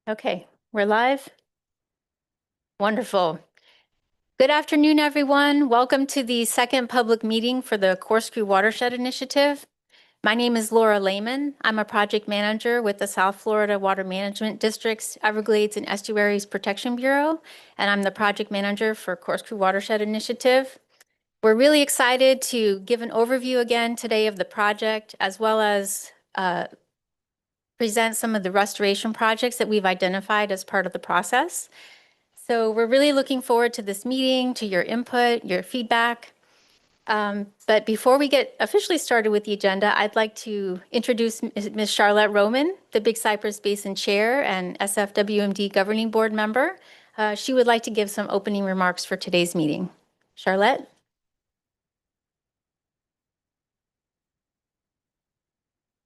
Okay, we're live. Wonderful. Good afternoon, everyone. Welcome to the second public meeting for the Corkscrew Watershed Initiative. My name is Laura Lehman. I'm a project manager with the South Florida Water Management District's Everglades and Estuaries Protection Bureau, and I'm the project manager for Corkscrew Watershed Initiative. We're really excited to give an overview again today of the project, as well as present some of the restoration projects that we've identified as part of the process. So we're really looking forward to this meeting, to your input, your feedback. But before we get officially started with the agenda, I'd like to introduce Ms. Charlotte Roman, the Big Cypress Basin Chair and SFWMD Governing Board member. She would like to give some opening remarks for today's meeting. Charlotte?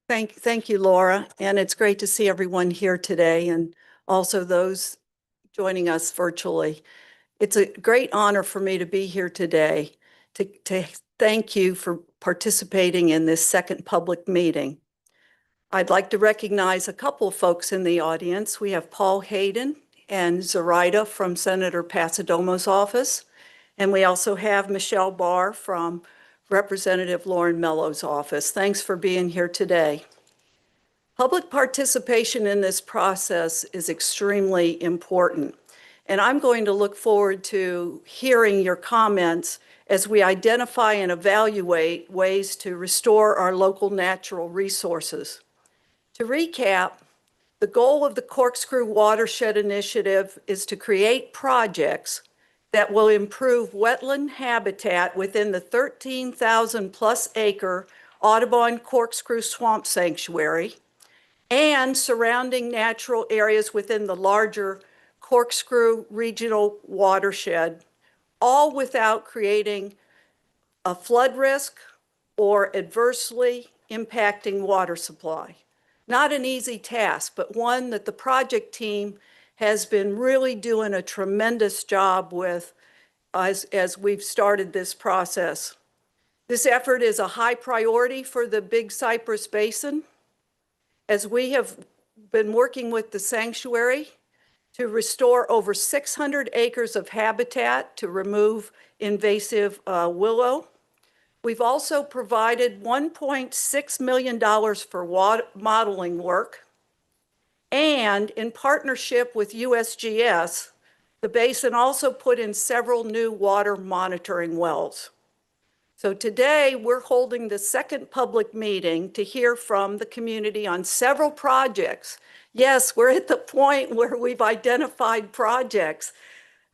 Thank you, Laura. And it's great to see everyone here today and also those joining us virtually. It's a great honor for me to be here today to thank you for participating in this second public meeting. I'd like to recognize a couple of folks in the audience. We have Paul Hayden and Zoraida from Senator Pasadomo's office. And we also have Michelle Barr from Representative Lauren Mello's office. Thanks for being here today. Public participation in this process is extremely important, and I'm going to look forward to hearing your comments as we identify and evaluate ways to restore our local natural resources. To recap, the goal of the Corkscrew Watershed Initiative is to create projects that will improve wetland habitat within the 13,000 plus acre Audubon Corkscrew Swamp Sanctuary and surrounding natural areas within the larger Corkscrew Regional Watershed, all without creating a flood risk or adversely impacting water supply. Not an easy task, but one that the project team has been really doing a tremendous job with as we've started this process. This effort is a high priority for the Big Cypress Basin, as we have been working with the sanctuary to restore over 600 acres of habitat to remove invasive willow. We've also provided $1.6 million for modeling work. And in partnership with USGS, the basin also put in several new water monitoring wells. So today we're holding the second public meeting to hear from the community on several projects. Yes, we're at the point where we've identified projects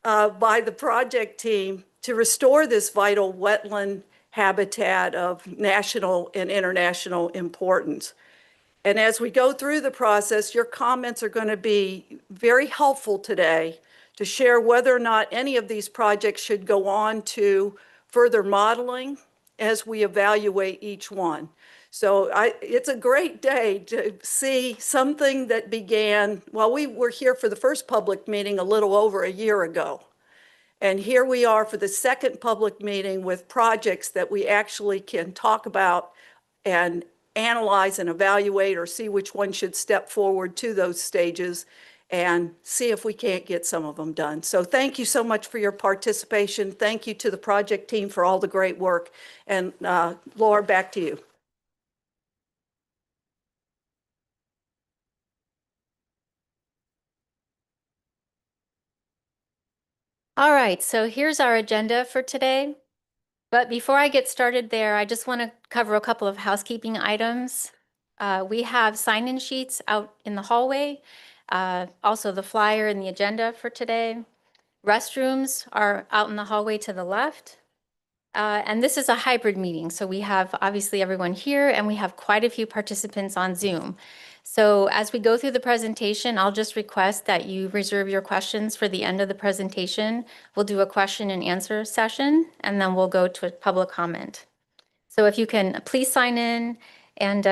by the project team to restore this vital wetland habitat of national and international importance. And as we go through the process, your comments are going to be very helpful today to share whether or not any of these projects should go on to further modeling as we evaluate each one. So it's a great day to see something that began, well, we were here for the first public meeting a little over a year ago. And here we are for the second public meeting with projects that we actually can talk about and analyze and evaluate or see which one should step forward to those stages and see if we can't get some of them done. So thank you so much for your participation. Thank you to the project team for all the great work. And Laura, back to you. All right, so here's our agenda for today. But before I get started there, I just want to cover a couple of housekeeping items. We have sign-in sheets out in the hallway, also the flyer and the agenda for today. Restrooms are out in the hallway to the left. And this is a hybrid meeting, so we have obviously everyone here and we have quite a few participants on Zoom. So as we go through the presentation, I'll just request that you reserve your questions for the end of the presentation. We'll do a question and answer session, and then we'll go to a public comment. So if you can please sign in, and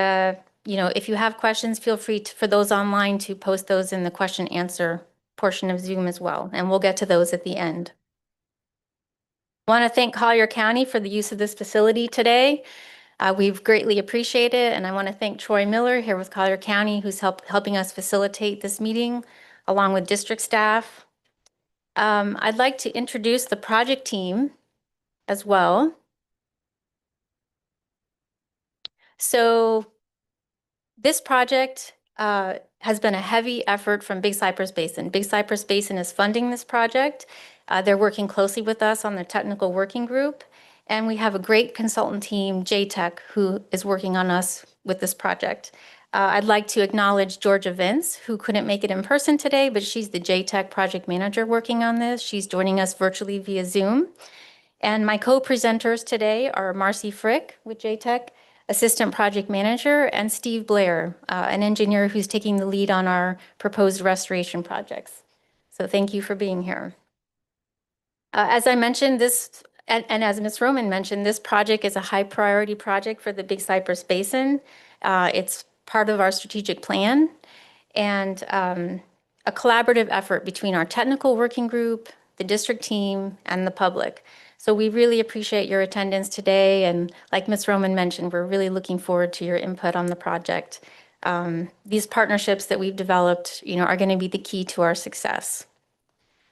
if you have questions, feel free for those online to post those in the question answer portion of Zoom as well, and we'll get to those at the end. I want to thank Collier County for the use of this facility today. We've greatly appreciated it, and I want to thank Troy Miller here with Collier County, who's helping us facilitate this meeting, along with district staff. I'd like to introduce the project team as well. So this project has been a heavy effort from Big Cypress Basin. Big Cypress Basin is funding this project. They're working closely with us on the technical working group. And we have a great consultant team, JTech, who is working on us with this project. I'd like to acknowledge Georgia Vince, who couldn't make it in person today, but she's the JTech project manager working on this. She's joining us virtually via Zoom. And my co-presenters today are Marcy Frick with JTech, Assistant Project Manager, and Steve Blair, an engineer who's taking the lead on our proposed restoration projects. So thank you for being here. As I mentioned, and as Ms. Roman mentioned, this project is a high priority project for the Big Cypress Basin. It's part of our strategic plan and a collaborative effort between our technical working group, the district team, and the public. So we really appreciate your attendance today. And like Ms. Roman mentioned, we're really looking forward to your input on the project. These partnerships that we've developed, are going to be the key to our success.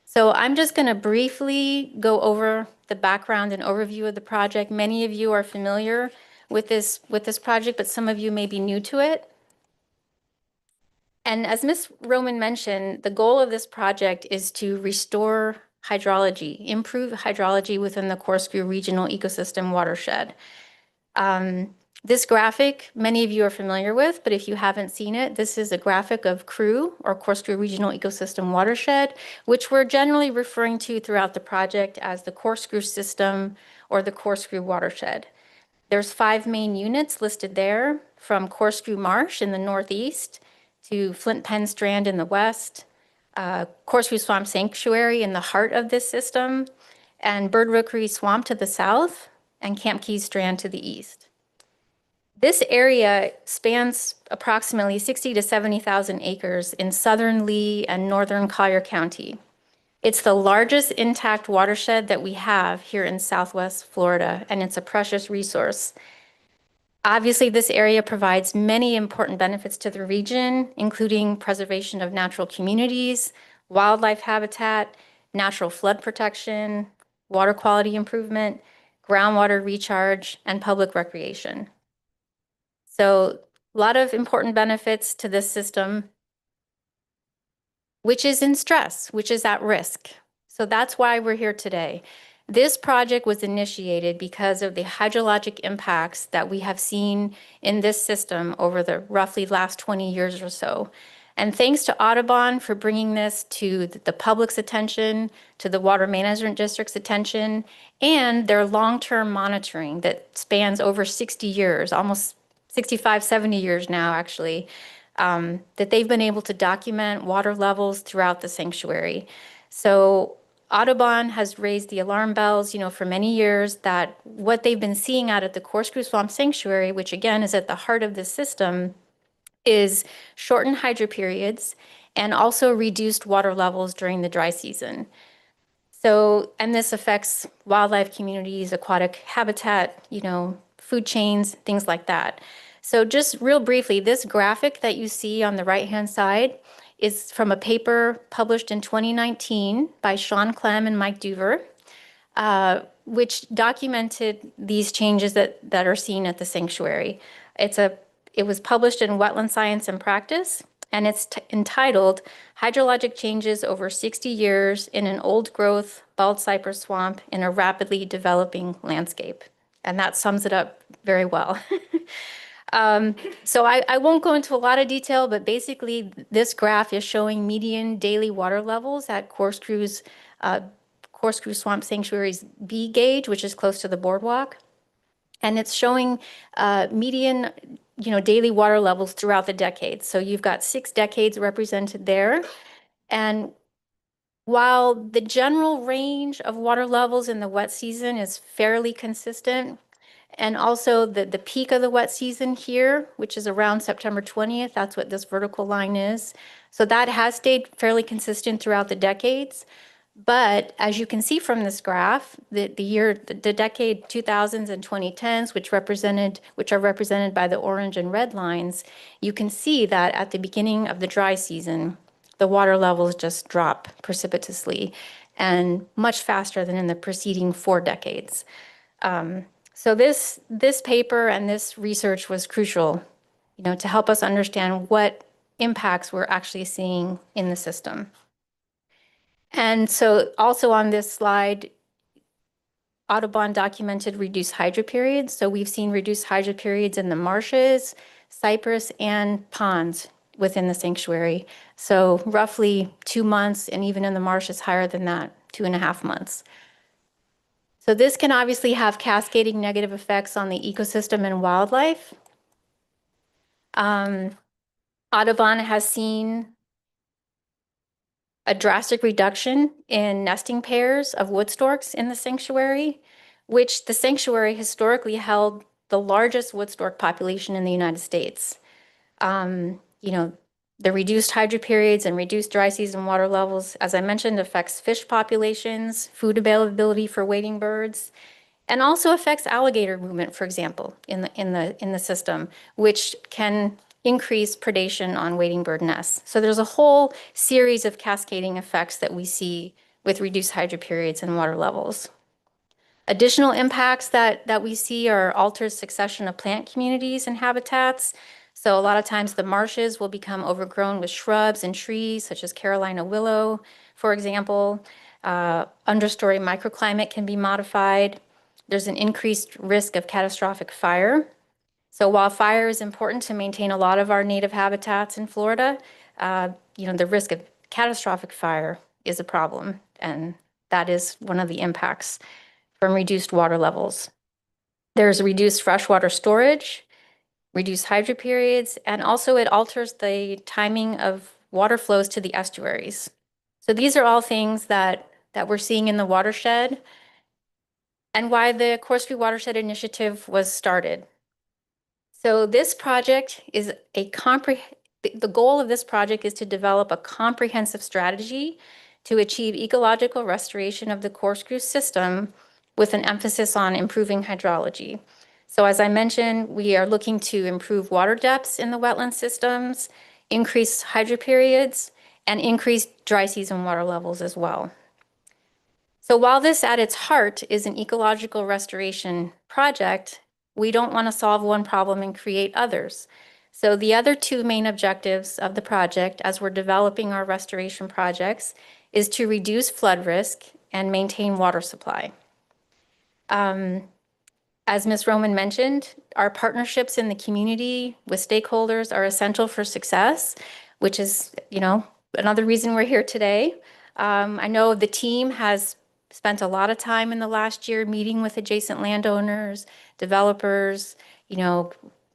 So I'm just going to briefly go over the background and overview of the project. Many of you are familiar with this project, but some of you may be new to it. And as Ms. Roman mentioned, the goal of this project is to restore hydrology, improve hydrology within the Corkscrew Regional Ecosystem Watershed. This graphic, many of you are familiar with, but if you haven't seen it, this is a graphic of CREW, or Corkscrew Regional Ecosystem Watershed, which we're generally referring to throughout the project as the Corkscrew System or the Corkscrew Watershed. There's 5 main units listed there, from Corkscrew Marsh in the northeast to Flint Pen Strand in the west, Corkscrew Swamp Sanctuary in the heart of this system, and Bird Rookery Swamp to the south, and Camp Keys Strand to the east. This area spans approximately 60 to 70,000 acres in southern Lee and northern Collier County. It's the largest intact watershed that we have here in Southwest Florida, and it's a precious resource. Obviously, this area provides many important benefits to the region, including preservation of natural communities, wildlife habitat, natural flood protection, water quality improvement, groundwater recharge, and public recreation. So a lot of important benefits to this system, which is in stress, which is at risk. So that's why we're here today. This project was initiated because of the hydrologic impacts that we have seen in this system over the roughly last 20 years or so. And thanks to Audubon for bringing this to the public's attention, to the Water Management District's attention, and their long-term monitoring that spans over 60 years, almost 65, 70 years now, actually, that they've been able to document water levels throughout the sanctuary. So Audubon has raised the alarm bells, for many years that what they've been seeing out at the Corkscrew Swamp Sanctuary, which again is at the heart of this system, is shortened hydro periods and also reduced water levels during the dry season. So, and this affects wildlife communities, aquatic habitat, food chains, things like that. So just real briefly, this graphic that you see on the right-hand side is from a paper published in 2019 by Sean Clem and Mike Duver, which documented these changes that are seen at the sanctuary. It was published in Wetland Science and Practice, and it's entitled Hydrologic Changes Over 60 Years in an Old Growth Bald Cypress Swamp in a Rapidly Developing Landscape. And that sums it up very well. So I won't go into a lot of detail, but basically this graph is showing median daily water levels at Corkscrew Swamp Sanctuary's B gauge, which is close to the boardwalk. And it's showing median, daily water levels throughout the decades. So you've got 6 decades represented there. And while the general range of water levels in the wet season is fairly consistent, and also the peak of the wet season here, which is around September 20th, that's what this vertical line is. So that has stayed fairly consistent throughout the decades. But as you can see from this graph, the decade 2000s and 2010s, which are represented by the orange and red lines, you can see that at the beginning of the dry season, the water levels just drop precipitously and much faster than in the preceding 4 decades. So this paper and this research was crucial, to help us understand what impacts we're actually seeing in the system. And so also on this slide, Audubon documented reduced hydro periods. So we've seen reduced hydro periods in the marshes, cypress, and ponds within the sanctuary. So roughly 2 months, and even in the marshes higher than that, 2.5 months. So this can obviously have cascading negative effects on the ecosystem and wildlife. Audubon has seen a drastic reduction in nesting pairs of wood storks in the sanctuary, which the sanctuary historically held the largest wood stork population in the United States. The reduced hydro periods and reduced dry season water levels, as I mentioned, affects fish populations, food availability for wading birds, and also affects alligator movement, for example, in the system, which can increase predation on wading bird nests. So there's a whole series of cascading effects that we see with reduced hydro periods and water levels. Additional impacts that we see are altered succession of plant communities and habitats. So a lot of times the marshes will become overgrown with shrubs and trees, such as Carolina willow, for example. Understory microclimate can be modified. There's an increased risk of catastrophic fire. So while fire is important to maintain a lot of our native habitats in Florida, the risk of catastrophic fire is a problem, and that is one of the impacts from reduced water levels. There's reduced freshwater storage, reduced hydro periods, and also it alters the timing of water flows to the estuaries. So these are all things that we're seeing in the watershed and why the Corkscrew Watershed Initiative was started. So this project is the goal of this project is to develop a comprehensive strategy to achieve ecological restoration of the Corkscrew system with an emphasis on improving hydrology. So as I mentioned, we are looking to improve water depths in the wetland systems, increase hydro periods, and increase dry season water levels as well. So while this at its heart is an ecological restoration project, we don't want to solve one problem and create others. So the other 2 main objectives of the project as we're developing our restoration projects is to reduce flood risk and maintain water supply. As Ms. Roman mentioned, our partnerships in the community with stakeholders are essential for success, which is, another reason we're here today. I know the team has spent a lot of time in the last year meeting with adjacent landowners, developers,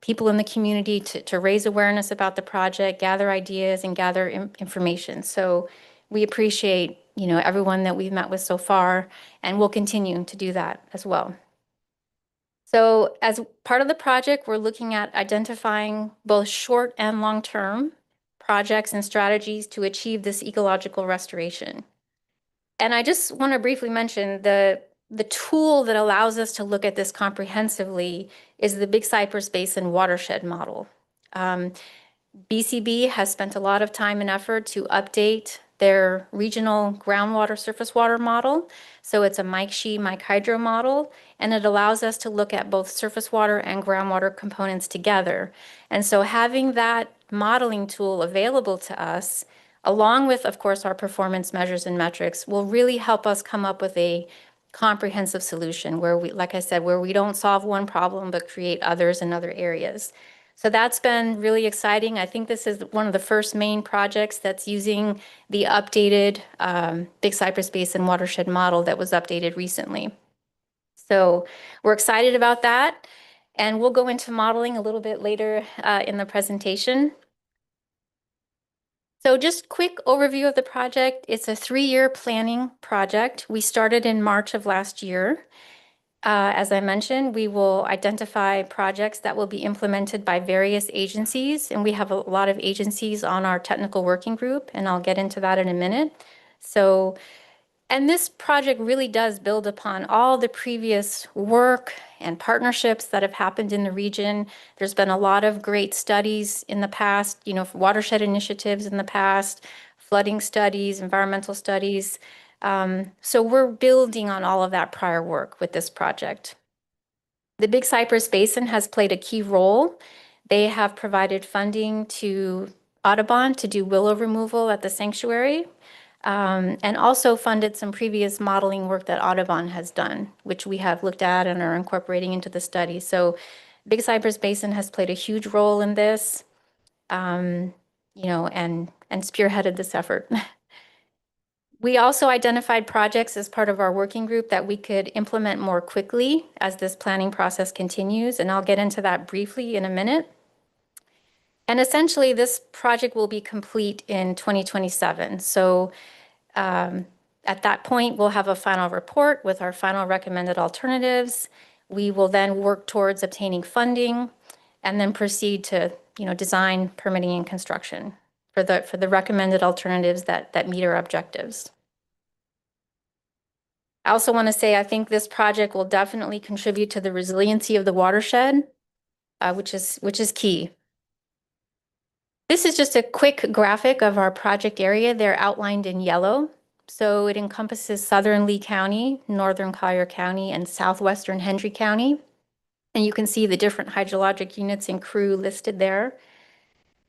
people in the community to raise awareness about the project, gather ideas, and gather information. So we appreciate, everyone that we've met with so far, and we'll continue to do that as well. So as part of the project, we're looking at identifying both short and long-term projects and strategies to achieve this ecological restoration. And I just want to briefly mention the tool that allows us to look at this comprehensively is the Big Cypress Basin Watershed model. BCB has spent a lot of time and effort to update their regional groundwater surface water model. So it's a Mike Shee, Mike Hydro model, and it allows us to look at both surface water and groundwater components together. And so having that modeling tool available to us, along with, of course, our performance measures and metrics, will really help us come up with a comprehensive solution where we, like I said, where we don't solve one problem, but create others in other areas. So that's been really exciting. I think this is one of the first main projects that's using the updated Big Cypress Basin watershed model that was updated recently. So we're excited about that. And we'll go into modeling a little bit later in the presentation. So just quick overview of the project. It's a 3-year planning project. We started in March of last year. As I mentioned, we will identify projects that will be implemented by various agencies, and we have a lot of agencies on our technical working group, and I'll get into that in a minute. So And this project really does build upon all the previous work and partnerships that have happened in the region. There's been a lot of great studies in the past, watershed initiatives in the past, flooding studies, environmental studies. So we're building on all of that prior work with this project. The Big Cypress Basin has played a key role. They have provided funding to Audubon to do willow removal at the sanctuary, and also funded some previous modeling work that Audubon has done, which we have looked at and are incorporating into the study. So Big Cypress Basin has played a huge role in this, and spearheaded this effort. We also identified projects as part of our working group that we could implement more quickly as this planning process continues, and I'll get into that briefly in a minute. And essentially, this project will be complete in 2027. So at that point, we'll have a final report with our final recommended alternatives. We will then work towards obtaining funding and then proceed to, design, permitting, and construction for the recommended alternatives that meet our objectives. I also want to say I think this project will definitely contribute to the resiliency of the watershed, which is key. This is just a quick graphic of our project area. They're outlined in yellow. So it encompasses southern Lee County, northern Collier County, and southwestern Hendry County. And you can see the different hydrologic units and crew listed there.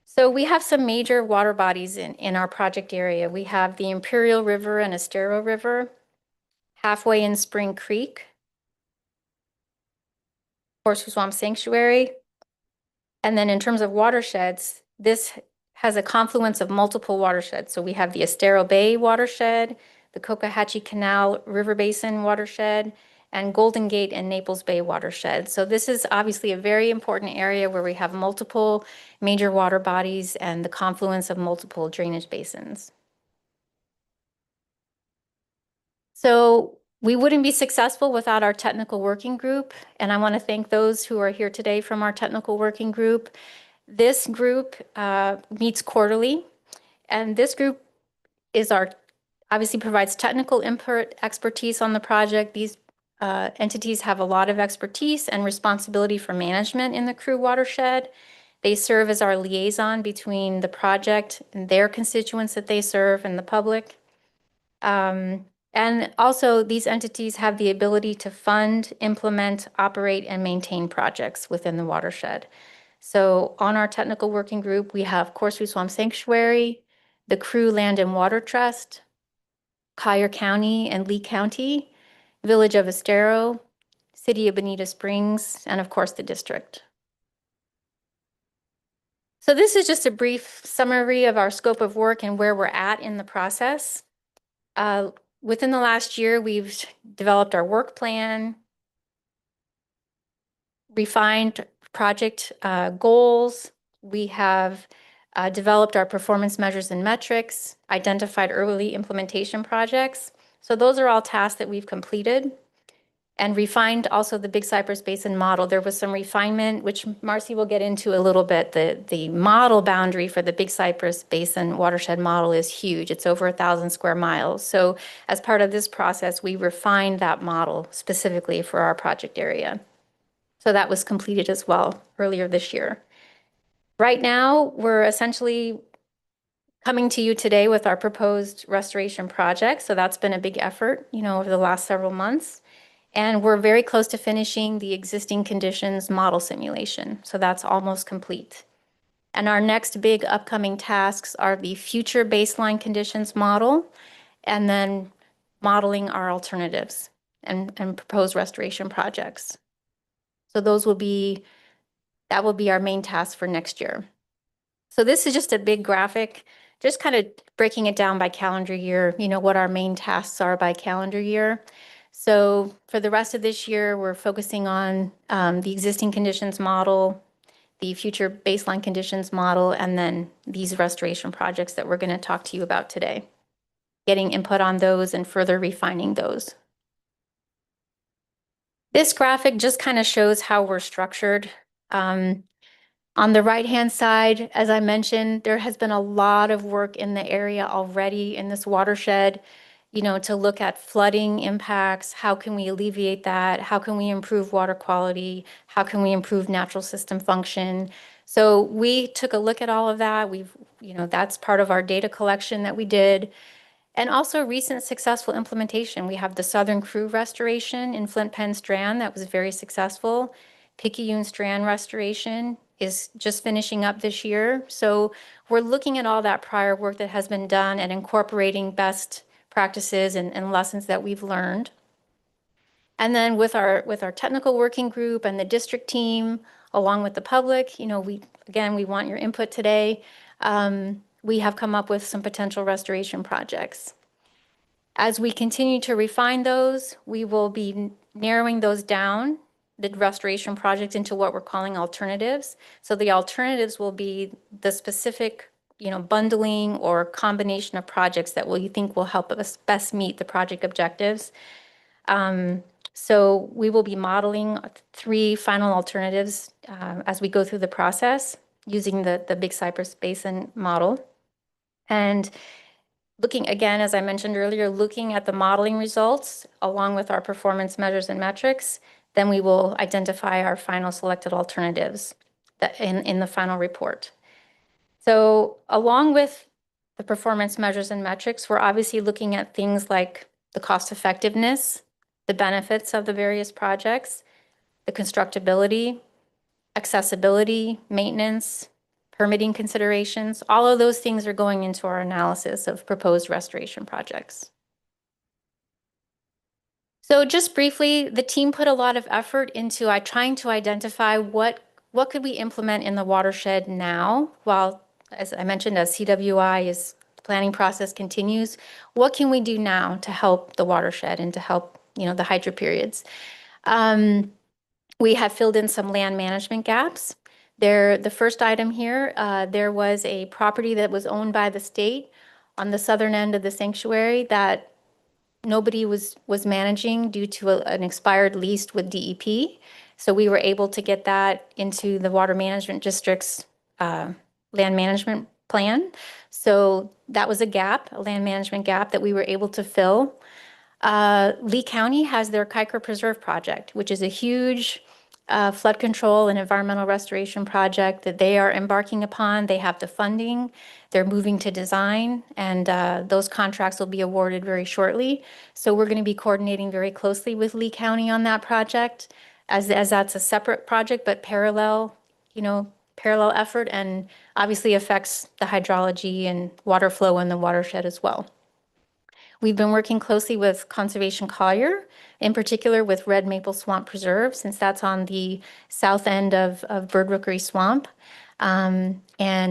So we have some major water bodies in our project area. We have the Imperial River and Estero River, halfway in Spring Creek, Corkscrew Swamp Sanctuary. And then in terms of watersheds, this has a confluence of multiple watersheds. So we have the Estero Bay watershed, the Cocohatchee Canal River Basin watershed, and Golden Gate and Naples Bay watershed. So this is obviously a very important area where we have multiple major water bodies and the confluence of multiple drainage basins. So we wouldn't be successful without our technical working group, and I want to thank those who are here today from our technical working group. This group meets quarterly, and this group obviously provides technical input, expertise on the project. These entities have a lot of expertise and responsibility for management in the Crew watershed. They serve as our liaison between the project and their constituents that they serve and the public. And also, these entities have the ability to fund, implement, operate, and maintain projects within the watershed. So on our technical working group, we have Corkscrew Swamp Sanctuary, the Crew Land and Water Trust, Collier County and Lee County, Village of Estero, City of Bonita Springs, and of course the district. So this is just a brief summary of our scope of work and where we're at in the process. Within the last year, we've developed our work plan, refined project goals. We have developed our performance measures and metrics, identified early implementation projects. So those are all tasks that we've completed, and refined also the Big Cypress Basin model. There was some refinement, which Marcy will get into a little bit. The model boundary for the Big Cypress Basin watershed model is huge. It's over 1,000 square miles. So as part of this process, we refined that model specifically for our project area. So that was completed as well earlier this year. Right now, we're essentially coming to you today with our proposed restoration project. So that's been a big effort, over the last several months. And we're very close to finishing the existing conditions model simulation. So that's almost complete. And our next big upcoming tasks are the future baseline conditions model, and then modeling our alternatives and proposed restoration projects. So that will be our main task for next year. So this is just a big graphic, just kind of breaking it down by calendar year, what our main tasks are by calendar year. So for the rest of this year, we're focusing on the existing conditions model, the future baseline conditions model, and then these restoration projects that we're going to talk to you about today, getting input on those and further refining those. This graphic just kind of shows how we're structured. On the right-hand side, as I mentioned, there has been a lot of work in the area already in this watershed. to look at flooding impacts. How can we alleviate that? How can we improve water quality? How can we improve natural system function? So we took a look at all of that. That's part of our data collection that we did. And also recent successful implementation. We have the Southern Crew restoration in Flint Pen Strand that was very successful. Picayune Strand restoration is just finishing up this year. So we're looking at all that prior work that has been done and incorporating best practices and lessons that we've learned. And then with our technical working group and the district team, along with the public, we want your input today. We have come up with some potential restoration projects. As we continue to refine those, we will be narrowing those down, the restoration projects, into what we're calling alternatives. So the alternatives will be the specific, bundling or combination of projects that you think will help us best meet the project objectives. So we will be modeling 3 final alternatives as we go through the process using the Big Cypress Basin model. And looking again, as I mentioned earlier, looking at the modeling results along with our performance measures and metrics, then we will identify our final selected alternatives in the final report. So along with the performance measures and metrics, we're obviously looking at things like the cost effectiveness, the benefits of the various projects, the constructability, accessibility, maintenance, permitting considerations. All of those things are going into our analysis of proposed restoration projects. So just briefly, the team put a lot of effort into trying to identify what could we implement in the watershed now, while, as I mentioned, as CWI the planning process continues, what can we do now to help the watershed and to help, the hydro periods? We have filled in some land management gaps. The first item here, there was a property that was owned by the state on the southern end of the sanctuary that nobody was managing due to an expired lease with DEP. So we were able to get that into the Water Management District's land management plan. So that was a land management gap that we were able to fill. Lee County has their Kuiker Preserve project, which is a huge flood control and environmental restoration project that they are embarking upon. They have the funding. They're moving to design, and those contracts will be awarded very shortly. So we're going to be coordinating very closely with Lee County on that project, as that's a separate project, but parallel effort, and obviously affects the hydrology and water flow in the watershed as well. We've been working closely with Conservation Collier, in particular with Red Maple Swamp Preserve, since that's on the south end of Bird Rookery Swamp. And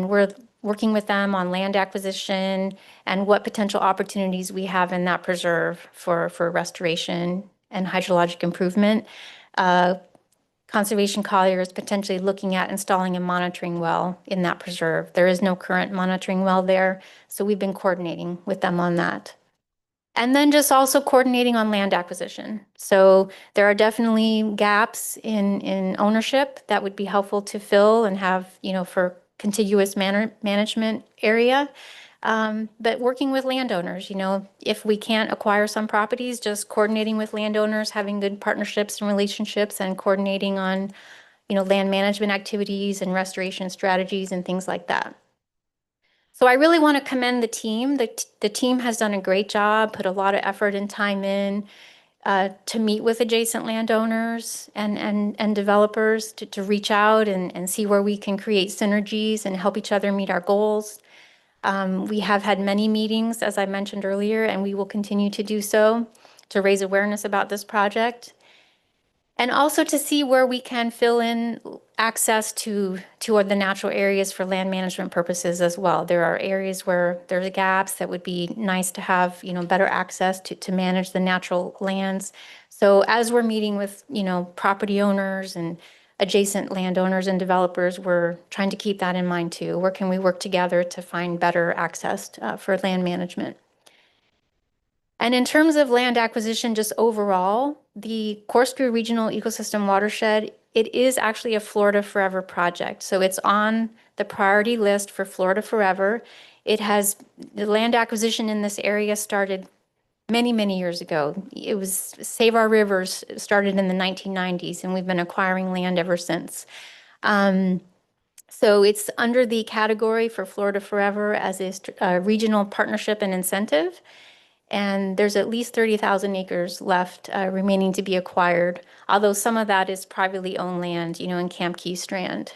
we're working with them on land acquisition and what potential opportunities we have in that preserve for restoration and hydrologic improvement. Conservation Collier is potentially looking at installing a monitoring well in that preserve. There is no current monitoring well there, so we've been coordinating with them on that. And then just also coordinating on land acquisition. So there are definitely gaps in ownership that would be helpful to fill and have, for contiguous management area. But working with landowners, if we can't acquire some properties, just coordinating with landowners, having good partnerships and relationships, and coordinating on, land management activities and restoration strategies and things like that. So I really want to commend the team. The team has done a great job, put a lot of effort and time in to meet with adjacent landowners and developers to reach out and see where we can create synergies and help each other meet our goals. We have had many meetings, as I mentioned earlier, and we will continue to do so to raise awareness about this project. And also to see where we can fill in access to the natural areas for land management purposes as well. There are areas where there's gaps that would be nice to have, better access to manage the natural lands. So as we're meeting with, property owners and adjacent landowners and developers, we're trying to keep that in mind too. Where can we work together to find better access for land management? And in terms of land acquisition, just overall, the Corkscrew Regional Ecosystem Watershed, it is actually a Florida Forever project. So it's on the priority list for Florida Forever. The land acquisition in this area started many, many years ago. It was Save Our Rivers started in the 1990s, and we've been acquiring land ever since. So it's under the category for Florida Forever as a regional partnership and incentive. And there's at least 30,000 acres left remaining to be acquired, although some of that is privately owned land, in Camp Key Strand.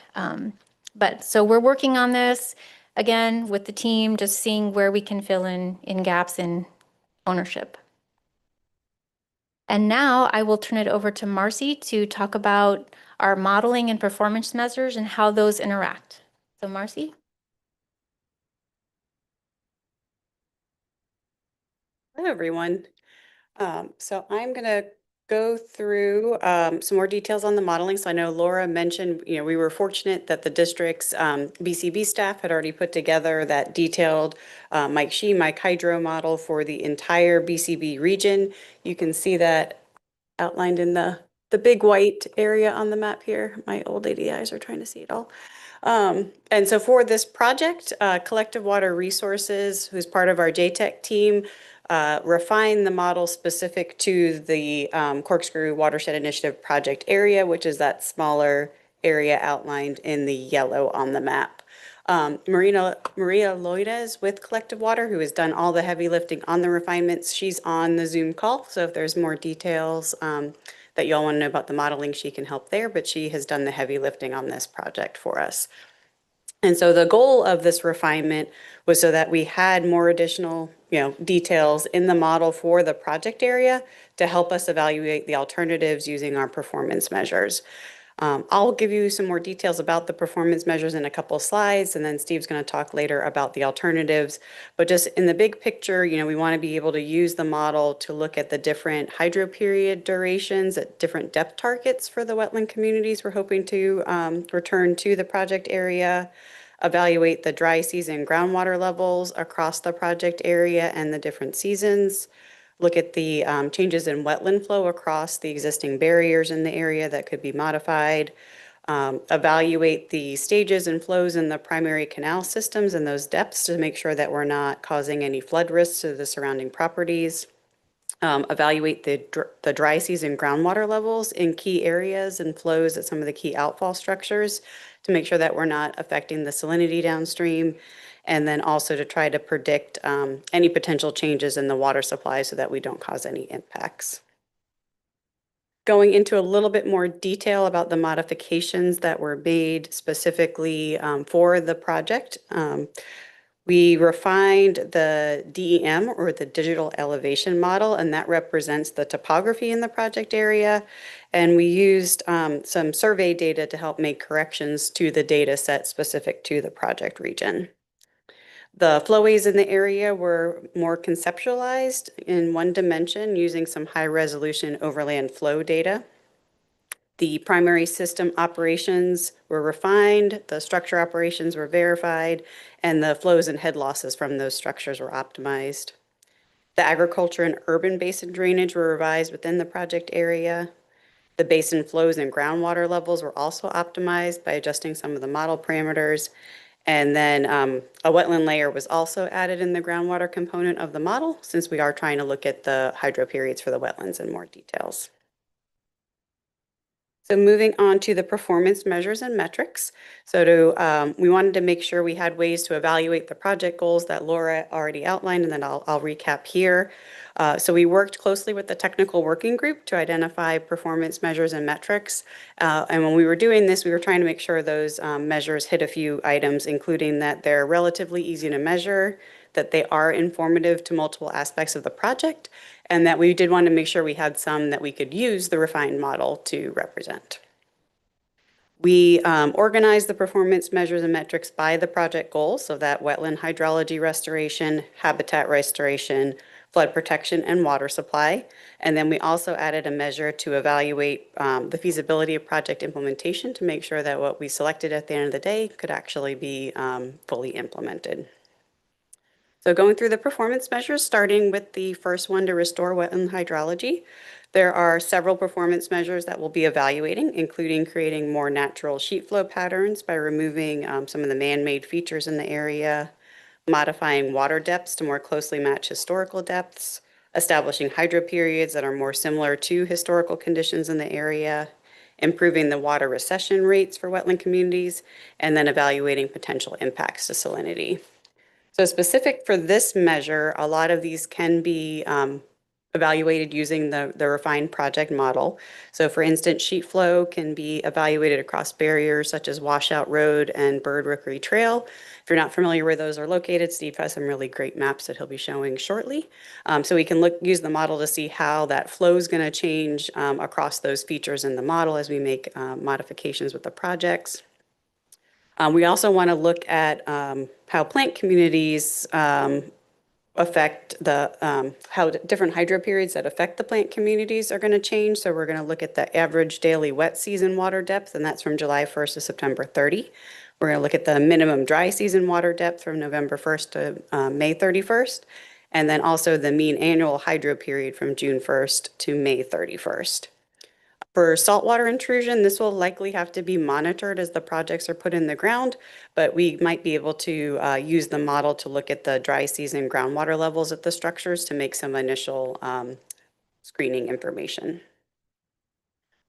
But so we're working on this again with the team, just seeing where we can fill in gaps in ownership. And now I will turn it over to Marcy to talk about our modeling and performance measures and how those interact. So Marcy? Hello, everyone. So I'm going to go through some more details on the modeling. So I know Laura mentioned, we were fortunate that the district's BCB staff had already put together that detailed Mike Hydro model for the entire BCB region. You can see that outlined in the big white area on the map here. My old lady eyes are trying to see it all. And so for this project, Collective Water Resources, who's part of our JTEC team, refined the model specific to the Corkscrew Watershed Initiative project area, which is that smaller area outlined in the yellow on the map. Maria Loides with Collective Water, who has done all the heavy lifting on the refinements, she's on the Zoom call. So if there's more details that y'all want to know about the modeling, she can help there, but she has done the heavy lifting on this project for us. And so the goal of this refinement was so that we had more additional, details in the model for the project area to help us evaluate the alternatives using our performance measures. I'll give you some more details about the performance measures in a couple of slides, and then Steve's going to talk later about the alternatives. But just in the big picture, we want to be able to use the model to look at the different hydro period durations at different depth targets for the wetland communities we're hoping to return to the project area, evaluate the dry season groundwater levels across the project area and the different seasons, look at the changes in wetland flow across the existing barriers in the area that could be modified, evaluate the stages and flows in the primary canal systems and those depths to make sure that we're not causing any flood risks to the surrounding properties, evaluate the dry season groundwater levels in key areas and flows at some of the key outfall structures to make sure that we're not affecting the salinity downstream, and then also to try to predict any potential changes in the water supply so that we don't cause any impacts. Going into a little bit more detail about the modifications that were made specifically for the project. We refined the DEM, or the digital elevation model, and that represents the topography in the project area. And we used some survey data to help make corrections to the data set specific to the project region. The flowways in the area were more conceptualized in one dimension using some high resolution overland flow data. The primary system operations were refined, the structure operations were verified, and the flows and head losses from those structures were optimized. The agriculture and urban basin drainage were revised within the project area. The basin flows and groundwater levels were also optimized by adjusting some of the model parameters. And then a wetland layer was also added in the groundwater component of the model, since we are trying to look at the hydro periods for the wetlands in more details. So moving on to the performance measures and metrics. We wanted to make sure we had ways to evaluate the project goals that Laura already outlined, and then I'll recap here. So we worked closely with the technical working group to identify performance measures and metrics. And when we were doing this, we were trying to make sure those measures hit a few items, including that they're relatively easy to measure, that they are informative to multiple aspects of the project, and that we did want to make sure we had some that we could use the refined model to represent. We organized the performance measures and metrics by the project goals, so that wetland hydrology restoration, habitat restoration, flood protection, and water supply. And then we also added a measure to evaluate the feasibility of project implementation to make sure that what we selected at the end of the day could actually be fully implemented. So going through the performance measures, starting with the first one to restore wetland hydrology, there are several performance measures that we'll be evaluating, including creating more natural sheet flow patterns by removing some of the man-made features in the area, modifying water depths to more closely match historical depths, establishing hydro periods that are more similar to historical conditions in the area, improving the water recession rates for wetland communities, and then evaluating potential impacts to salinity. So specific for this measure, a lot of these can be evaluated using the refined project model. So for instance, sheet flow can be evaluated across barriers such as Washout Road and Bird Rookery Trail. If you're not familiar where those are located, Steve has some really great maps that he'll be showing shortly. So we can use the model to see how that flow is going to change across those features in the model as we make modifications with the projects. We also want to look at how plant communities affect how different hydro periods that affect the plant communities are going to change. So we're going to look at the average daily wet season water depth, and that's from July 1st to September 30. We're going to look at the minimum dry season water depth from November 1st to May 31st, and then also the mean annual hydro period from June 1st to May 31st. For saltwater intrusion, this will likely have to be monitored as the projects are put in the ground, but we might be able to use the model to look at the dry season groundwater levels at the structures to make some initial screening information.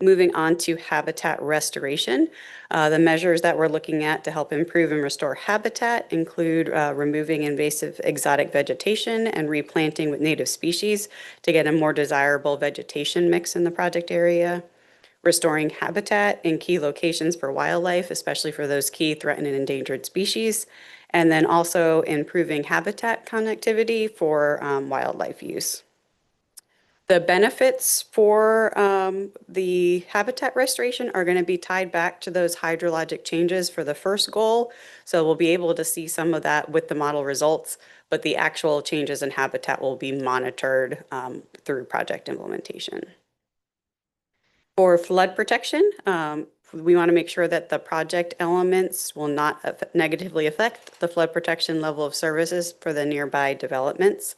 Moving on to habitat restoration, the measures that we're looking at to help improve and restore habitat include removing invasive exotic vegetation and replanting with native species to get a more desirable vegetation mix in the project area. Restoring habitat in key locations for wildlife, especially for those key threatened and endangered species, and then also improving habitat connectivity for wildlife use. The benefits for the habitat restoration are going to be tied back to those hydrologic changes for the first goal. So we'll be able to see some of that with the model results, but the actual changes in habitat will be monitored through project implementation. For flood protection, we want to make sure that the project elements will not negatively affect the flood protection level of services for the nearby developments.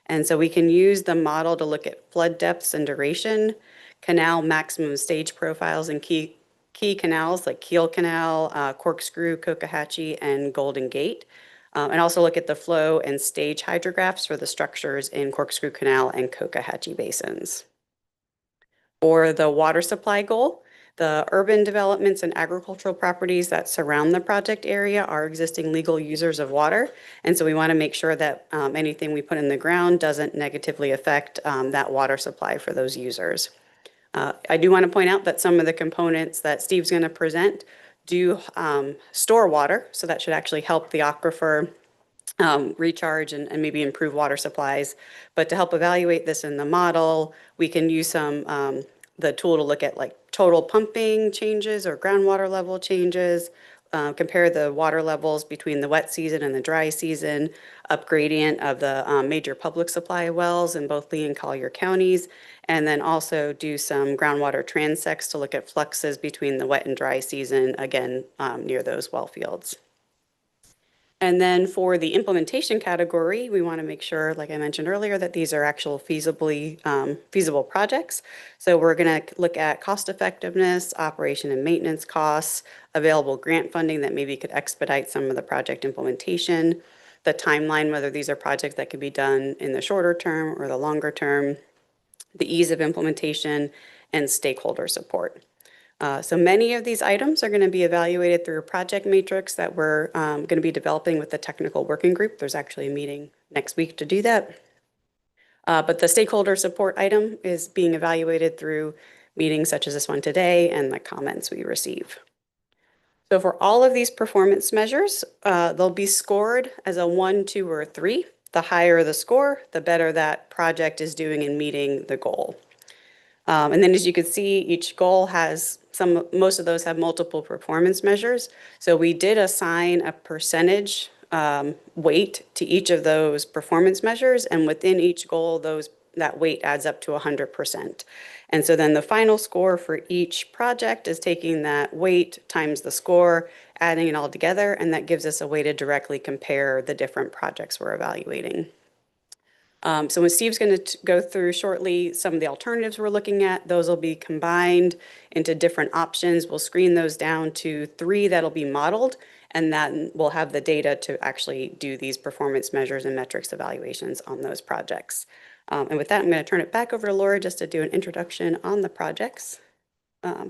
And so we can use the model to look at flood depths and duration, canal maximum stage profiles, and key canals like Keel Canal, Corkscrew, Cocohatchee, and Golden Gate. And also look at the flow and stage hydrographs for the structures in Corkscrew Canal and Cocohatchee basins. For the water supply goal, the urban developments and agricultural properties that surround the project area are existing legal users of water. And so we want to make sure that anything we put in the ground doesn't negatively affect that water supply for those users. I do want to point out that some of the components that Steve's going to present do store water. So that should actually help the aquifer recharge and maybe improve water supplies. But to help evaluate this in the model, we can use the tool to look at like total pumping changes or groundwater level changes, compare the water levels between the wet season and the dry season, upgradient of the major public supply wells in both Lee and Collier counties, and then also do some groundwater transects to look at fluxes between the wet and dry season, again, near those well fields. And then for the implementation category, we want to make sure, like I mentioned earlier, that these are actual feasible projects. So we're going to look at cost effectiveness, operation and maintenance costs, available grant funding that maybe could expedite some of the project implementation, the timeline, whether these are projects that could be done in the shorter term or the longer term, the ease of implementation, and stakeholder support. So many of these items are going to be evaluated through a project matrix that we're going to be developing with the technical working group. There's actually a meeting next week to do that. But the stakeholder support item is being evaluated through meetings such as this one today and the comments we receive. So for all of these performance measures, they'll be scored as a 1, 2, or 3. The higher the score, the better that project is doing in meeting the goal. And then as you can see, each goal has most of those have multiple performance measures. So we did assign a percentage weight to each of those performance measures. And within each goal, that weight adds up to 100%. And so then the final score for each project is taking that weight times the score, adding it all together, and that gives us a way to directly compare the different projects we're evaluating. So when Steve's going to go through shortly some of the alternatives we're looking at, those will be combined into different options. We'll screen those down to 3 that'll be modeled, and then we'll have the data to actually do these performance measures and metrics evaluations on those projects. And with that, I'm going to turn it back over to Laura just to do an introduction on the projects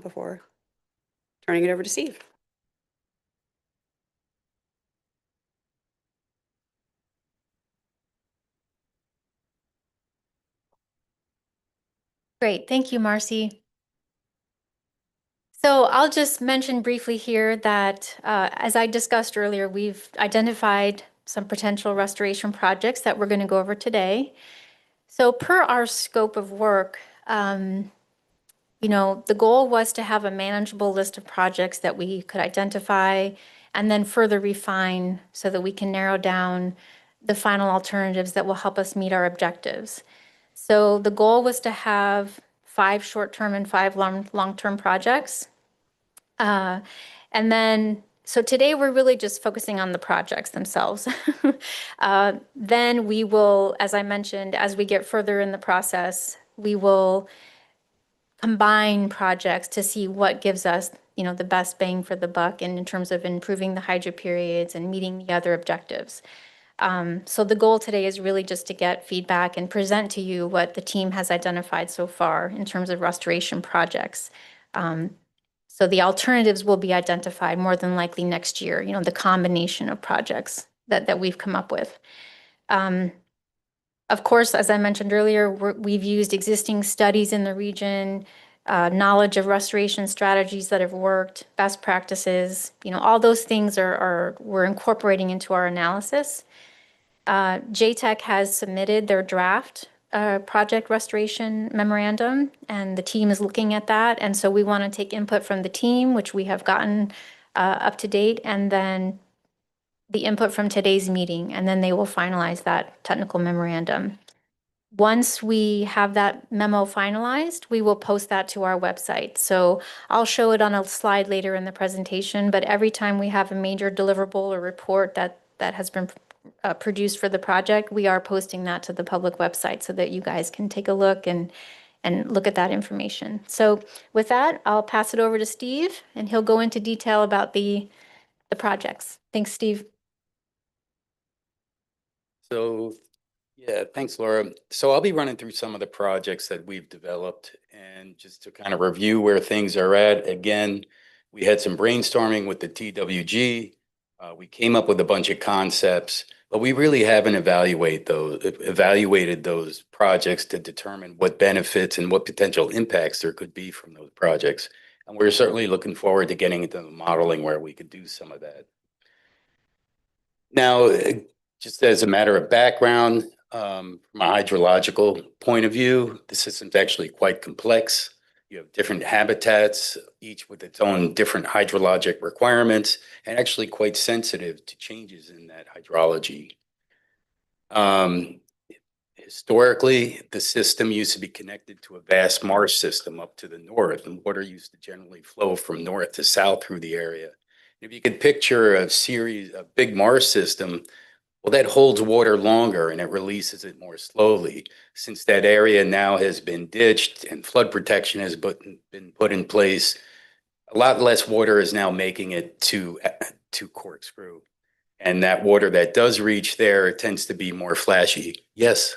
before turning it over to Steve. Great, thank you, Marcy. So I'll just mention briefly here that, as I discussed earlier, we've identified some potential restoration projects that we're going to go over today. So per our scope of work, the goal was to have a manageable list of projects that we could identify and then further refine so that we can narrow down the final alternatives that will help us meet our objectives. So the goal was to have 5 short-term and 5 long-term projects. And then, so today we're really just focusing on the projects themselves. Then we will, as I mentioned, as we get further in the process, we will combine projects to see what gives us, the best bang for the buck in terms of improving the hydro periods and meeting the other objectives. So the goal today is really just to get feedback and present to you what the team has identified so far in terms of restoration projects. So the alternatives will be identified more than likely next year, the combination of projects that we've come up with. Of course, as I mentioned earlier, we've used existing studies in the region, knowledge of restoration strategies that have worked, best practices, all those things we're incorporating into our analysis. JTEC has submitted their draft project restoration memorandum, and the team is looking at that. And so we want to take input from the team, which we have gotten up to date, and then the input from today's meeting, and then they will finalize that technical memorandum. Once we have that memo finalized, we will post that to our website. So I'll show it on a slide later in the presentation, but every time we have a major deliverable or report that has been produced for the project, we are posting that to the public website so that you guys can take a look and look at that information. So with that, I'll pass it over to Steve, and he'll go into detail about the projects. Thanks, Steve. So, yeah, thanks, Laura. So I'll be running through some of the projects that we've developed and just to kind of review where things are at. Again, we had some brainstorming with the TWG. We came up with a bunch of concepts, but we really haven't evaluated those projects to determine what benefits and what potential impacts there could be from those projects. And we're certainly looking forward to getting into the modeling where we could do some of that. Now, just as a matter of background, from a hydrological point of view, the system's actually quite complex. You have different habitats, each with its own different hydrologic requirements, and actually quite sensitive to changes in that hydrology. Historically, the system used to be connected to a vast marsh system up to the north, and water used to generally flow from north to south through the area. If you could picture a big marsh system, well, that holds water longer and it releases it more slowly. Since that area now has been ditched and flood protection has been put in place, a lot less water is now making it to Corkscrew. And that water that does reach there tends to be more flashy. Yes.